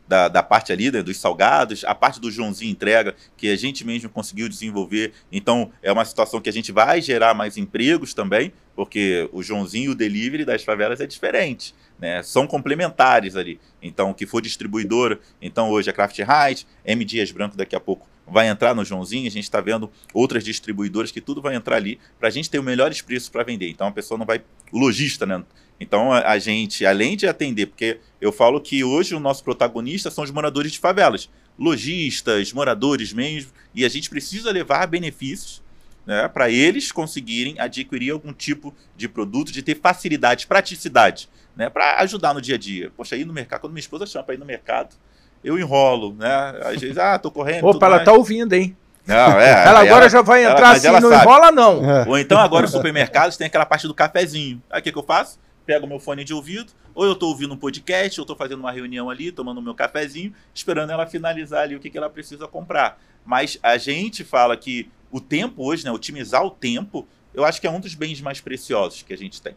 da parte ali, né, dos salgados, a parte do Joãozinho Entrega, que a gente mesmo conseguiu desenvolver. Então, é uma situação que a gente vai gerar mais empregos também, porque o Joãozinho e o delivery das favelas é diferente, né? São complementares ali. Então, o que for distribuidora, então hoje a Kraft Heinz, M. Dias Branco daqui a pouco vai entrar no Joãozinho, a gente está vendo outras distribuidoras que tudo vai entrar ali para a gente ter os melhores preços para vender. Então, a pessoa não vai... O lojista, né? Então, a gente, além de atender, porque eu falo que hoje o nosso protagonista são os moradores de favelas, lojistas, moradores mesmo, e a gente precisa levar benefícios, né, para eles conseguirem adquirir algum tipo de produto, de ter facilidade, praticidade, né, para ajudar no dia a dia. Poxa, ir no mercado, quando minha esposa chama para ir no mercado, eu enrolo, né? Às vezes, tô correndo. Opa, ela tá ouvindo, hein? Não, ela agora já vai entrar assim, não sabe. Enrola não. Ou então agora os supermercados tem aquela parte do cafezinho. Aí o que eu faço? Pego meu fone de ouvido, ou eu estou ouvindo um podcast, ou estou fazendo uma reunião ali, tomando meu cafezinho, esperando ela finalizar ali o que ela precisa comprar. Mas a gente fala que o tempo hoje, né, otimizar o tempo, eu acho que é um dos bens mais preciosos que a gente tem.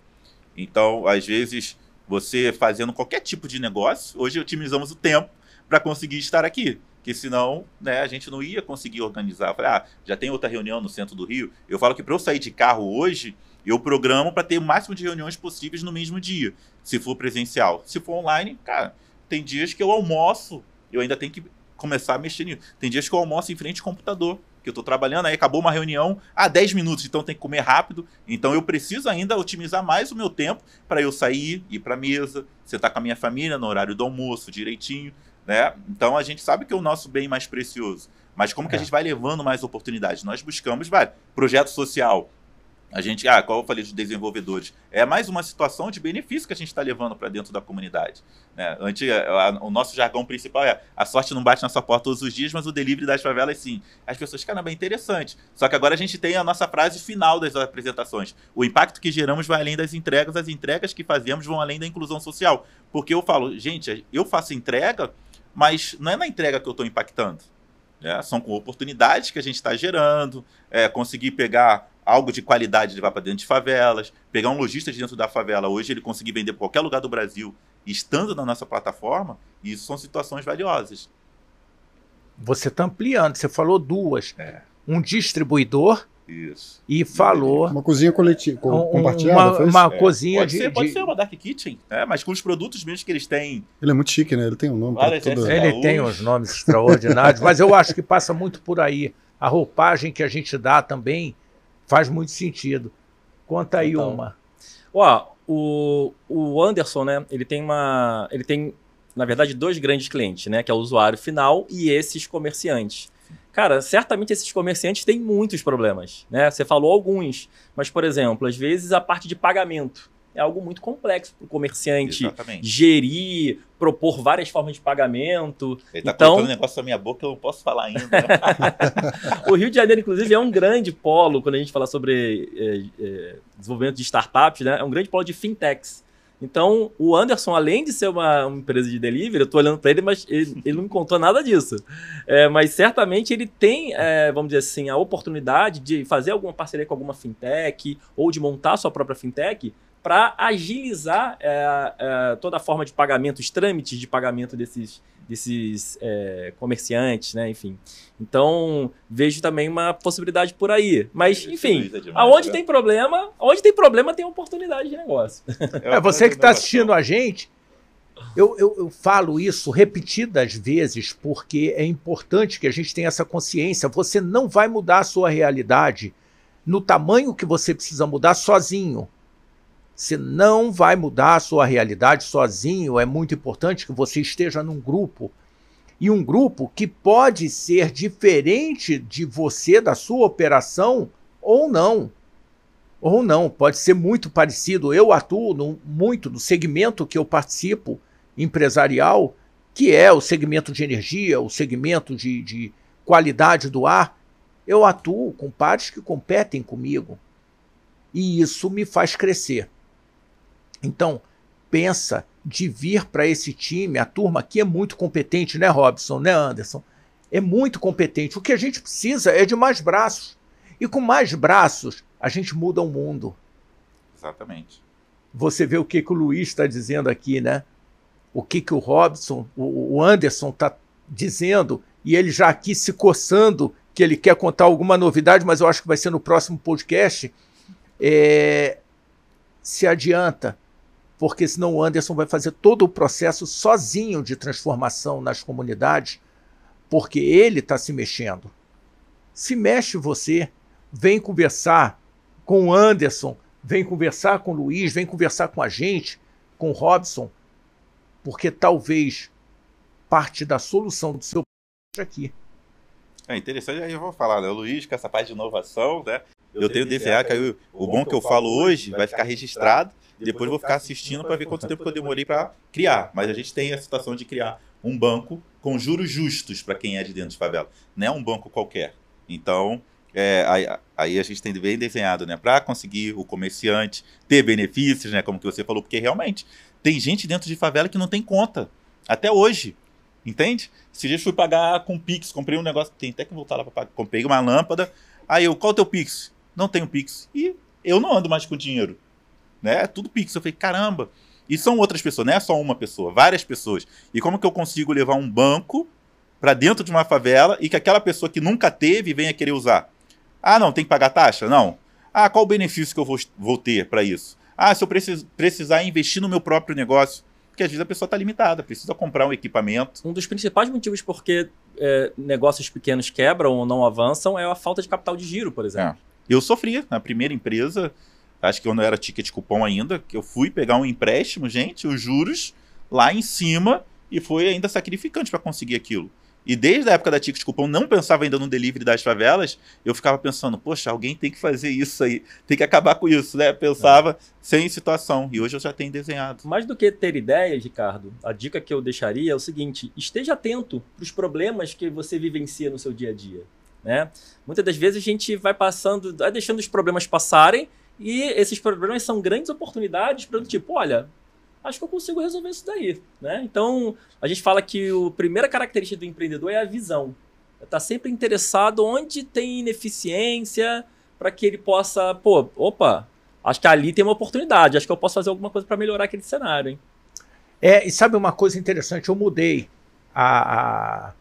Então, às vezes, você fazendo qualquer tipo de negócio, hoje otimizamos o tempo para conseguir estar aqui. Porque senão, né, a gente não ia conseguir organizar. Eu falei, já tem outra reunião no centro do Rio. Eu falo que para eu sair de carro hoje, Eu programo para ter o máximo de reuniões possíveis no mesmo dia, se for presencial. Se for online, cara, tem dias que eu almoço, eu ainda tenho que começar a mexer nisso. Tem dias que eu almoço em frente ao computador, que eu estou trabalhando, aí acabou uma reunião, 10 minutos, então tem que comer rápido. Então eu preciso ainda otimizar mais o meu tempo para eu sair, ir para a mesa, sentar com a minha família no horário do almoço, direitinho, né? Então a gente sabe que é o nosso bem mais precioso. Mas como que a gente vai levando mais oportunidades? Nós buscamos, projeto social. A gente, qual eu falei dos desenvolvedores, é mais uma situação de benefício que a gente está levando para dentro da comunidade. Né? O nosso jargão principal é: a sorte não bate na sua porta todos os dias, mas o delivery das favelas sim. As pessoas, caramba, é interessante. Só que agora a gente tem a nossa frase final das apresentações: o impacto que geramos vai além das entregas, as entregas que fazemos vão além da inclusão social. Porque eu falo, gente, eu faço entrega, mas não é na entrega que eu estou impactando. São com oportunidades que a gente está gerando, conseguir pegar algo de qualidade e levar para dentro de favelas, pegar um lojista de dentro da favela, hoje ele conseguir vender para qualquer lugar do Brasil, estando na nossa plataforma, isso são situações valiosas. Você está ampliando, você falou duas. Um distribuidor isso. E falou... Uma cozinha coletiva, compartilhada? Uma cozinha pode ser uma Dark Kitchen, mas com os produtos mesmo que eles têm. Ele é muito chique, né? Ele tem um nome. Ele tem uns nomes extraordinários, mas eu acho que passa muito por aí. A roupagem que a gente dá também faz muito sentido. Conta aí uma. O Anderson, né? Ele tem, na verdade, 2 grandes clientes, né? Que é o usuário final e esses comerciantes. Cara, certamente esses comerciantes têm muitos problemas, né? Você falou alguns, mas, por exemplo, às vezes a parte de pagamento é algo muito complexo para o comerciante gerir, propor várias formas de pagamento. Ele está colocando um negócio na minha boca que eu não posso falar ainda. Né? O Rio de Janeiro, inclusive, é um grande polo, quando a gente fala sobre desenvolvimento de startups, né? É um grande polo de fintechs. Então, o Anderson, além de ser uma empresa de delivery, eu estou olhando para ele, mas ele não me contou nada disso. Mas certamente ele tem, vamos dizer assim, a oportunidade de fazer alguma parceria com alguma fintech ou de montar a sua própria fintech para agilizar toda a forma de pagamento, os trâmites de pagamento desses comerciantes, né? Enfim. Então, vejo também uma possibilidade por aí. Mas, enfim, aonde tem problema tem oportunidade de negócio. Você que está assistindo a gente, eu falo isso repetidas vezes porque é importante que a gente tenha essa consciência. Você não vai mudar a sua realidade no tamanho que você precisa mudar sozinho. Você não vai mudar a sua realidade sozinho. É muito importante que você esteja num grupo. E um grupo que pode ser diferente de você, da sua operação, ou não. Ou não, pode ser muito parecido. Eu atuo muito no segmento que eu participo, empresarial, que é o segmento de energia, o segmento de qualidade do ar. Eu atuo com pares que competem comigo. E isso me faz crescer. Então, pensa de vir para esse time, a turma aqui é muito competente, né, Robson, né, Anderson? É muito competente. O que a gente precisa é de mais braços. E com mais braços, a gente muda o mundo. Exatamente. Você vê o que o Luiz está dizendo aqui, né? O que o Robson, o Anderson está dizendo, e ele já aqui se coçando, que ele quer contar alguma novidade, mas eu acho que vai ser no próximo podcast. Se adianta, porque senão o Anderson vai fazer todo o processo sozinho de transformação nas comunidades, porque ele está se mexendo. Se mexe você, vem conversar com o Anderson, vem conversar com o Luiz, vem conversar com a gente, com o Robson, porque talvez parte da solução do seu aqui. É interessante, aí eu vou falar, né? O Luiz, com essa parte de inovação, né? Eu tenho DCA, que aí o bom que eu falo hoje vai ficar registrado, depois eu vou ficar assistindo para ver quanto tempo que eu demorei para criar. Mas a gente tem a situação de criar um banco com juros justos para quem é de dentro de favela. Não é um banco qualquer. Então, aí a gente tem bem desenhado, né? Para conseguir o comerciante ter benefícios, né? Como que você falou, porque realmente tem gente dentro de favela que não tem conta. Até hoje. Entende? Se eu fui pagar com Pix, comprei um negócio, tem até que voltar lá para pagar. Comprei uma lâmpada. Aí qual é o teu Pix? Não tenho Pix. E eu não ando mais com dinheiro. Né? É tudo Pix. Eu falei, caramba. E são outras pessoas, não é só uma pessoa, várias pessoas. E como que eu consigo levar um banco para dentro de uma favela e que aquela pessoa que nunca teve venha querer usar? Ah, não, tem que pagar taxa? Não. Ah, qual o benefício que eu vou ter para isso? Ah, se eu precisar investir no meu próprio negócio. Porque às vezes a pessoa está limitada, precisa comprar um equipamento. Um dos principais motivos porque negócios pequenos quebram ou não avançam é a falta de capital de giro, por exemplo. Eu sofri na primeira empresa, acho que eu não era ticket cupom ainda, que eu fui pegar um empréstimo, gente, os juros lá em cima, e foi ainda sacrificante para conseguir aquilo. E desde a época da Ticket Cupom, não pensava ainda no delivery das favelas, eu ficava pensando, poxa, alguém tem que fazer isso aí, tem que acabar com isso, né? Pensava sem situação, e hoje eu já tenho desenhado. Mais do que ter ideias, Ricardo, a dica que eu deixaria é o seguinte, esteja atento para os problemas que você vivencia no seu dia a dia, né? Muitas das vezes a gente vai deixando os problemas passarem, e esses problemas são grandes oportunidades para tipo, olha, acho que eu consigo resolver isso daí, né? Então, a gente fala que a primeira característica do empreendedor é a visão. Está sempre interessado onde tem ineficiência para que ele possa, acho que ali tem uma oportunidade, acho que eu posso fazer alguma coisa para melhorar aquele cenário, hein? E sabe uma coisa interessante? Eu mudei a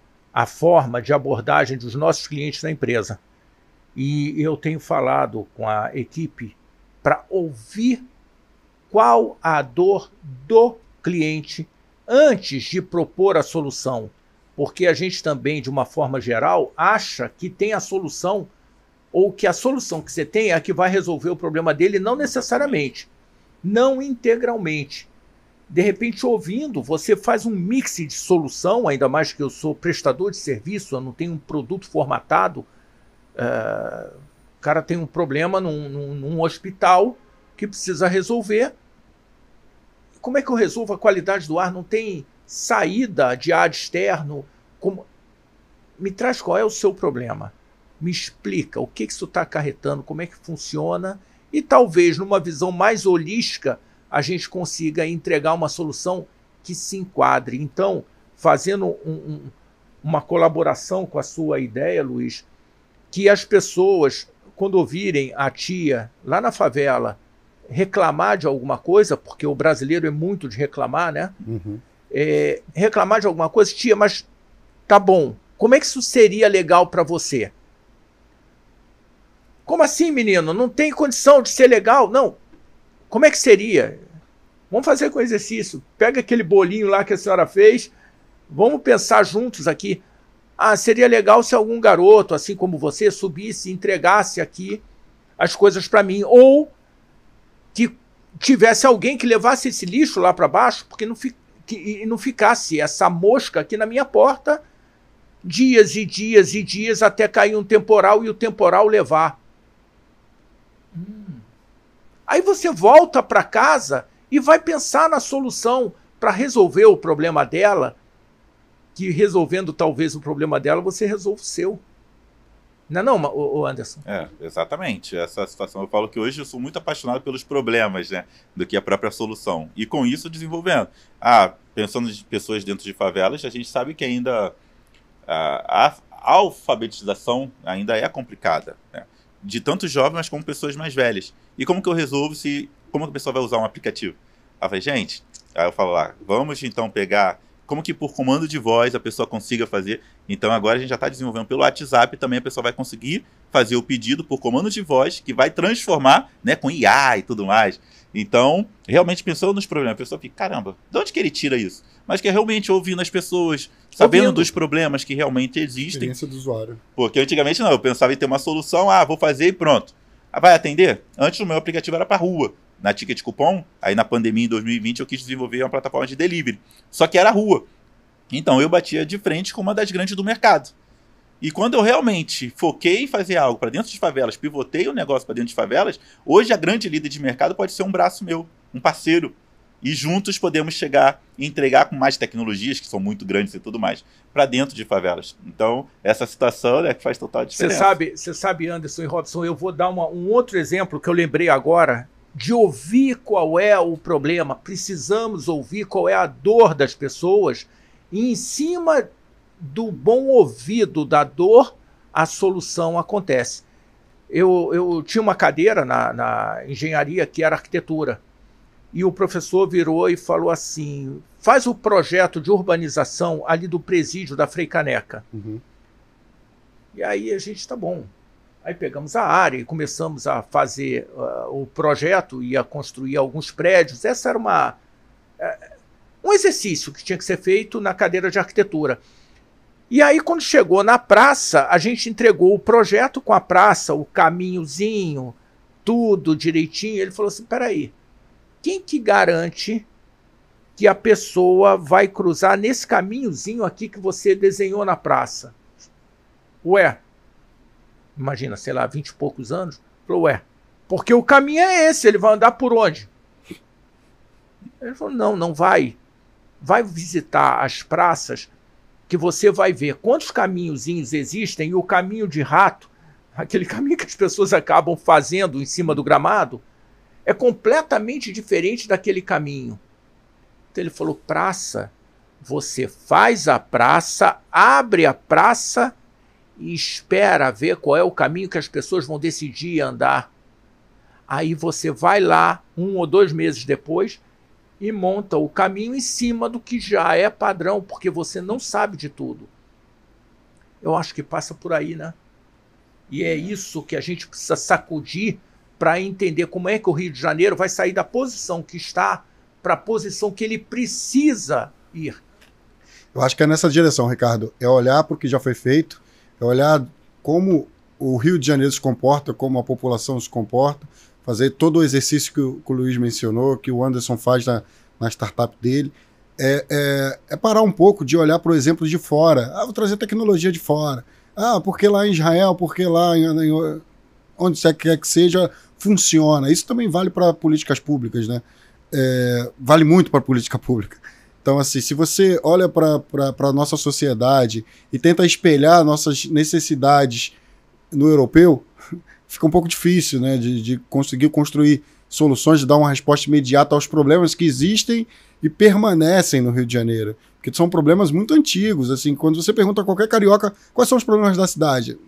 forma de abordagem dos nossos clientes na empresa. E eu tenho falado com a equipe para ouvir qual a dor do cliente antes de propor a solução. Porque a gente também, de uma forma geral, acha que tem a solução, ou que a solução que você tem é a que vai resolver o problema dele, não necessariamente, não integralmente. De repente, ouvindo, você faz um mix de solução, ainda mais que eu sou prestador de serviço, eu não tenho um produto formatado. O cara tem um problema num hospital que precisa resolver. Como é que eu resolvo a qualidade do ar? Não tem saída de ar externo? Me traz qual é o seu problema. Me explica o que isso está acarretando, como é que funciona. E talvez, numa visão mais holística, a gente consiga entregar uma solução que se enquadre. Então, fazendo uma colaboração com a sua ideia, Luiz, que as pessoas, quando ouvirem a tia lá na favela reclamar de alguma coisa, porque o brasileiro é muito de reclamar, né? Uhum. Reclamar de alguma coisa, tia, mas tá bom, como é que isso seria legal para você? Como assim, menino? Não tem condição de ser legal? Não. Como é que seria? Vamos fazer com o exercício. Pega aquele bolinho lá que a senhora fez, vamos pensar juntos aqui. Ah, seria legal se algum garoto, assim como você, subisse e entregasse aqui as coisas para mim. Ou que tivesse alguém que levasse esse lixo lá para baixo, porque não ficasse essa mosca aqui na minha porta dias e dias e dias até cair um temporal e o temporal levar. Aí você volta para casa e vai pensar na solução para resolver o problema dela, que resolvendo talvez o problema dela, você resolve o seu. Não, Anderson? Exatamente. Essa situação, eu falo que hoje eu sou muito apaixonado pelos problemas, né, do que a própria solução. E com isso desenvolvendo. Pensando em pessoas dentro de favelas, a gente sabe que ainda a alfabetização ainda é complicada, né? De tanto jovens como pessoas mais velhas. E como que eu resolvo como que a pessoa vai usar um aplicativo? Aí eu falo lá, vamos então pegar como que por comando de voz a pessoa consiga fazer. Então agora a gente já está desenvolvendo pelo WhatsApp, também a pessoa vai conseguir fazer o pedido por comando de voz, que vai transformar, né, com IA e tudo mais. Então, realmente pensando nos problemas, a pessoa fica, caramba, de onde que ele tira isso? Mas que é realmente ouvindo as pessoas, sabendo dos problemas que realmente existem. Experiência do usuário. Porque antigamente não, eu pensava em ter uma solução, vou fazer e pronto. Vai atender? Antes o meu aplicativo era para rua. Na Ticket Cupom, aí na pandemia em 2020 eu quis desenvolver uma plataforma de delivery. Só que era rua. Então eu batia de frente com uma das grandes do mercado. E quando eu realmente foquei em fazer algo para dentro de favelas, pivotei o negócio para dentro de favelas, hoje a grande líder de mercado pode ser um braço meu, um parceiro. E juntos podemos chegar e entregar com mais tecnologias, que são muito grandes e tudo mais, para dentro de favelas. Então, essa situação é que faz total diferença. Você sabe, Anderson e Robson, eu vou dar um outro exemplo que eu lembrei agora, de ouvir qual é o problema. Precisamos ouvir qual é a dor das pessoas e em cima do bom ouvido da dor, a solução acontece. Eu tinha uma cadeira na engenharia que era arquitetura e o professor virou e falou assim, faz o projeto de urbanização ali do presídio da Frei Caneca. Uhum. E aí a gente, tá bom. Aí pegamos a área e começamos a fazer o projeto e a construir alguns prédios. Essa era um exercício que tinha que ser feito na cadeira de arquitetura. E aí, quando chegou na praça, a gente entregou o projeto com a praça, o caminhozinho, tudo direitinho. Ele falou assim, peraí, quem que garante que a pessoa vai cruzar nesse caminhozinho aqui que você desenhou na praça? Ué, imagina, sei lá, 20 e poucos anos. Falou, ué, porque o caminho é esse, ele vai andar por onde? Ele falou, não vai. Vai visitar as praças que você vai ver quantos caminhozinhos existem, e o caminho de rato, aquele caminho que as pessoas acabam fazendo em cima do gramado, é completamente diferente daquele caminho. Então ele falou, praça, você faz a praça, abre a praça e espera ver qual é o caminho que as pessoas vão decidir andar. Aí você vai lá, 1 ou 2 meses depois, e monta o caminho em cima do que já é padrão, porque você não sabe de tudo. Eu acho que passa por aí, né? E é isso que a gente precisa sacudir para entender como é que o Rio de Janeiro vai sair da posição que está para a posição que ele precisa ir. Eu acho que é nessa direção, Ricardo. É olhar para o que já foi feito, é olhar como o Rio de Janeiro se comporta, como a população se comporta, fazer todo o exercício que o Luiz mencionou, que o Anderson faz na startup dele, é parar um pouco de olhar para o exemplo de fora. Vou trazer tecnologia de fora. Porque lá em Israel, porque lá onde você quer que seja, funciona. Isso também vale para políticas públicas, né? Vale muito para a política pública. Então, assim, se você olha para a nossa sociedade e tenta espelhar nossas necessidades no europeu, fica um pouco difícil, né, de conseguir construir soluções, de dar uma resposta imediata aos problemas que existem e permanecem no Rio de Janeiro. Porque são problemas muito antigos. Assim, quando você pergunta a qualquer carioca quais são os problemas da cidade,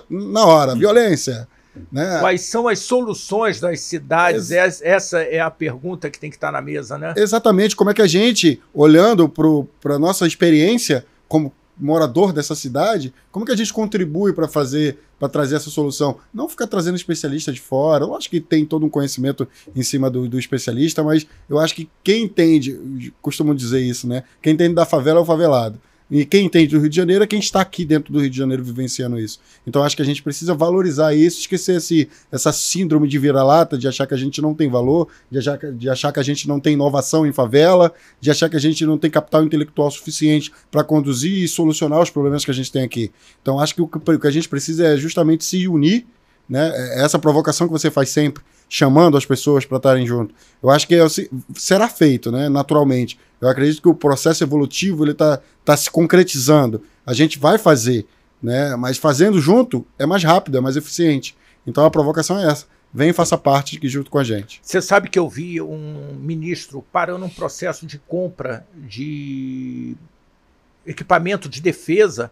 na hora, violência. Né? Quais são as soluções das cidades? Essa é a pergunta que tem que estar na mesa, né? Exatamente. Como é que a gente, olhando para a nossa experiência como morador dessa cidade, como que a gente contribui para trazer essa solução? Não ficar trazendo especialista de fora. Eu acho que tem todo um conhecimento em cima do especialista, mas eu acho que quem entende, costumo dizer isso, né? Quem entende da favela é o favelado. E quem entende do Rio de Janeiro é quem está aqui dentro do Rio de Janeiro vivenciando isso. Então acho que a gente precisa valorizar isso, esquecer essa síndrome de vira-lata, de achar que a gente não tem valor, de achar que a gente não tem inovação em favela, de achar que a gente não tem capital intelectual suficiente para conduzir e solucionar os problemas que a gente tem aqui. Então acho que o que a gente precisa é justamente se unir, né? Essa provocação que você faz sempre, chamando as pessoas para estarem junto. Eu acho que será feito, né, naturalmente. Eu acredito que o processo evolutivo ele tá se concretizando. A gente vai fazer, né, mas fazendo junto é mais rápido, é mais eficiente. Então a provocação é essa. Vem e faça parte aqui junto com a gente. Você sabe que eu vi um ministro parando um processo de compra de equipamento de defesa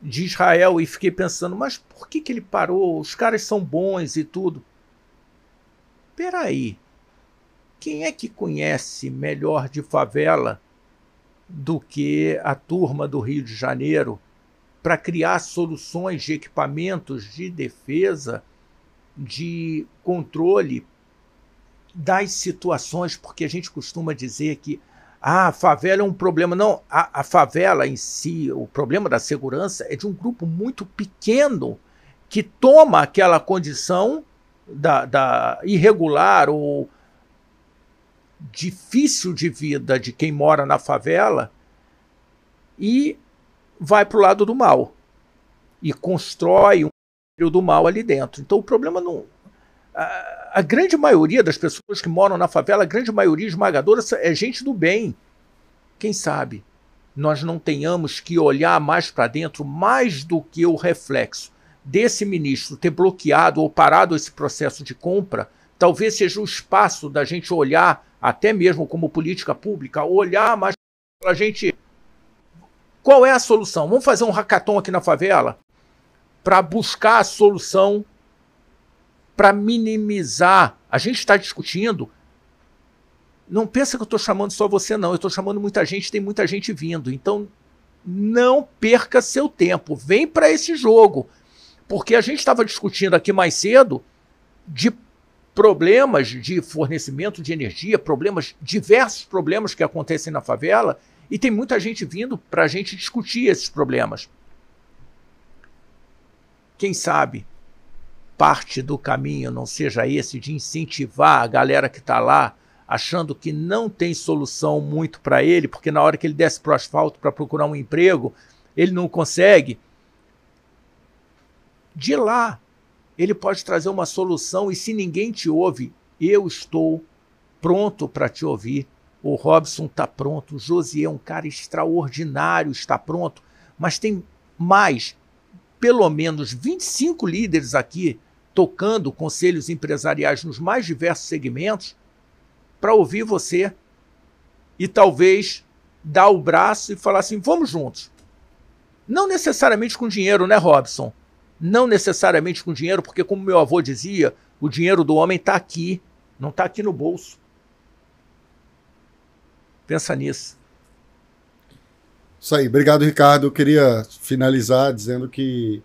de Israel e fiquei pensando, mas por que ele parou? Os caras são bons e tudo. Peraí, quem é que conhece melhor de favela do que a turma do Rio de Janeiro para criar soluções de equipamentos de defesa, de controle das situações? Porque a gente costuma dizer que a favela é um problema. Não, a favela em si, o problema da segurança é de um grupo muito pequeno que toma aquela condição da irregular ou difícil de vida de quem mora na favela e vai para o lado do mal e constrói um império do mal ali dentro. Então o problema não... A grande maioria das pessoas que moram na favela, a grande maioria esmagadora é gente do bem. Quem sabe nós não tenhamos que olhar mais para dentro, mais do que o reflexo desse ministro ter bloqueado ou parado esse processo de compra, talvez seja o espaço da gente olhar, até mesmo como política pública, olhar mais para a gente. Qual é a solução? Vamos fazer um hackathon aqui na favela para buscar a solução, para minimizar. A gente está discutindo. Não pensa que eu estou chamando só você, não. Eu estou chamando muita gente, tem muita gente vindo. Então, não perca seu tempo. Vem para esse jogo. Porque a gente estava discutindo aqui mais cedo de problemas de fornecimento de energia, diversos problemas que acontecem na favela, e tem muita gente vindo para a gente discutir esses problemas. Quem sabe parte do caminho não seja esse de incentivar a galera que está lá, achando que não tem solução muito para ele, porque na hora que ele desce para o asfalto para procurar um emprego, ele não consegue. De lá, ele pode trazer uma solução, e se ninguém te ouve, eu estou pronto para te ouvir. O Robson está pronto, o Josier é um cara extraordinário, está pronto, mas tem mais, pelo menos 25 líderes aqui, tocando conselhos empresariais nos mais diversos segmentos, para ouvir você e talvez dar o braço e falar assim, vamos juntos. Não necessariamente com dinheiro, né, Robson? Não necessariamente com dinheiro, porque como meu avô dizia, o dinheiro do homem está aqui, não está aqui no bolso. Pensa nisso. Isso aí. Obrigado, Ricardo. Eu queria finalizar dizendo que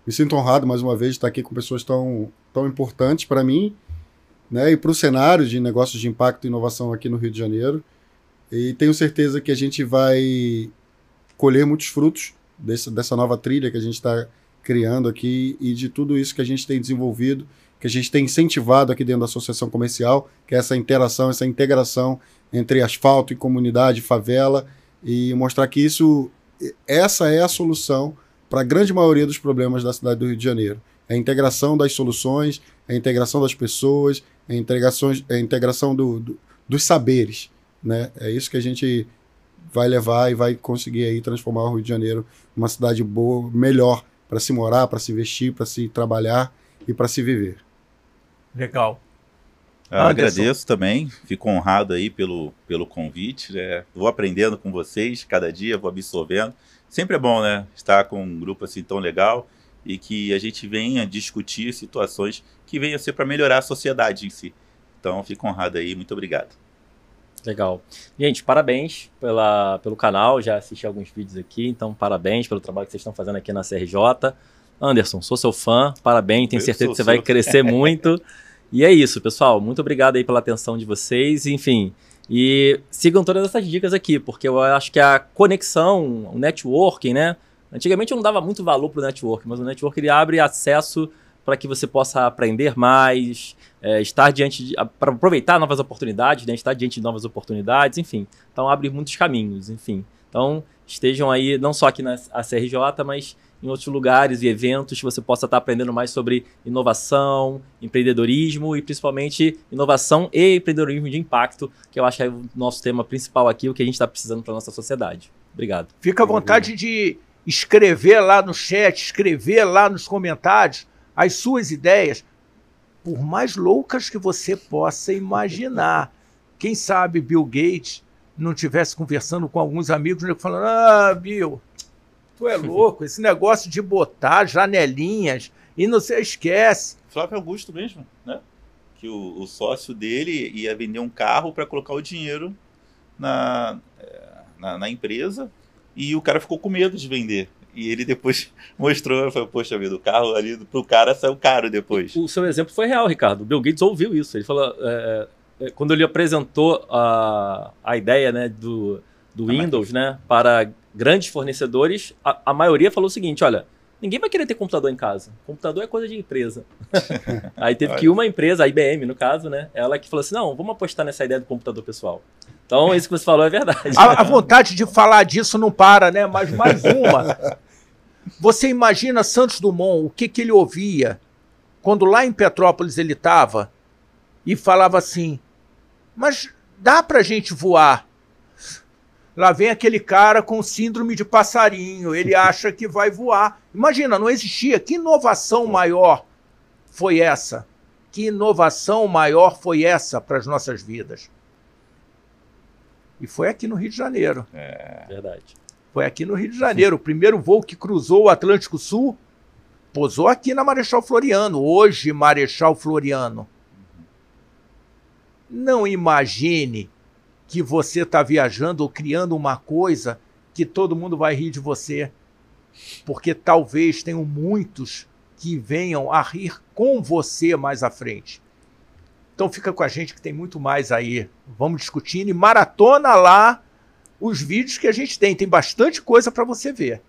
me sinto honrado mais uma vez de estar aqui com pessoas tão importantes para mim, né, e para o cenário de negócios de impacto e inovação aqui no Rio de Janeiro. E tenho certeza que a gente vai colher muitos frutos dessa nova trilha que a gente está criando aqui e de tudo isso que a gente tem desenvolvido, que a gente tem incentivado aqui dentro da associação comercial, que é essa interação, essa integração entre asfalto e comunidade, favela, e mostrar que essa é a solução para a grande maioria dos problemas da cidade do Rio de Janeiro. É a integração das soluções, é a integração das pessoas, é a integração dos saberes, né? É isso que a gente vai levar e vai conseguir aí transformar o Rio de Janeiro numa cidade boa, melhor para se morar, para se investir, para se trabalhar e para se viver. Legal. Eu agradeço também, fico honrado aí pelo convite, né? Vou aprendendo com vocês, cada dia vou absorvendo. Sempre é bom, né, estar com um grupo assim tão legal e que a gente venha discutir situações que venham a ser para melhorar a sociedade em si. Então, fico honrado aí, muito obrigado. Legal. Gente, parabéns pelo canal, já assisti alguns vídeos aqui, então parabéns pelo trabalho que vocês estão fazendo aqui na CRJ. Anderson, sou seu fã, parabéns, tenho certeza que você vai crescer muito. E é isso, pessoal, muito obrigado aí pela atenção de vocês, enfim. E sigam todas essas dicas aqui, porque eu acho que a conexão, o networking, né? Antigamente eu não dava muito valor para o networking, mas o networking ele abre acesso para que você possa aprender mais, estar para aproveitar novas oportunidades, né? Estar diante de novas oportunidades, enfim. Então abre muitos caminhos, enfim. Então estejam aí, não só aqui na CRJ, mas em outros lugares e eventos que você possa estar aprendendo mais sobre inovação, empreendedorismo e principalmente inovação e empreendedorismo de impacto, que eu acho que é o nosso tema principal aqui, o que a gente está precisando para a nossa sociedade. Obrigado. Fica à vontade de escrever lá no chat, escrever lá nos comentários as suas ideias, por mais loucas que você possa imaginar. Quem sabe Bill Gates não estivesse conversando com alguns amigos, né, falando, Bill, tu é louco, esse negócio de botar janelinhas e não se esquece. Flávio Augusto mesmo, né? Que o sócio dele ia vender um carro para colocar o dinheiro na empresa e o cara ficou com medo de vender. E ele depois mostrou, falou, poxa vida, o carro ali pro cara saiu caro depois. O seu exemplo foi real, Ricardo. O Bill Gates ouviu isso. Ele falou, quando ele apresentou a ideia, né, do Windows, né, para grandes fornecedores, a maioria falou o seguinte, olha, ninguém vai querer ter computador em casa. Computador é coisa de empresa. Aí teve que uma empresa, a IBM no caso, né, ela que falou assim, não, vamos apostar nessa ideia do computador pessoal. Então, isso que você falou é verdade. A vontade de falar disso não para, né? Mas mais uma. Você imagina Santos Dumont, o que ele ouvia quando lá em Petrópolis ele estava e falava assim, mas dá pra gente voar. Lá vem aquele cara com síndrome de passarinho, ele acha que vai voar. Imagina, não existia. Que inovação maior foi essa? Que inovação maior foi essa para as nossas vidas? E foi aqui no Rio de Janeiro. É verdade. Foi aqui no Rio de Janeiro. O primeiro voo que cruzou o Atlântico Sul pousou aqui na Marechal Floriano. Hoje, Marechal Floriano. Não imagine que você está viajando ou criando uma coisa que todo mundo vai rir de você. Porque talvez tenham muitos que venham a rir com você mais à frente. Então fica com a gente que tem muito mais aí. Vamos discutindo e maratona lá os vídeos que a gente tem. Tem bastante coisa para você ver.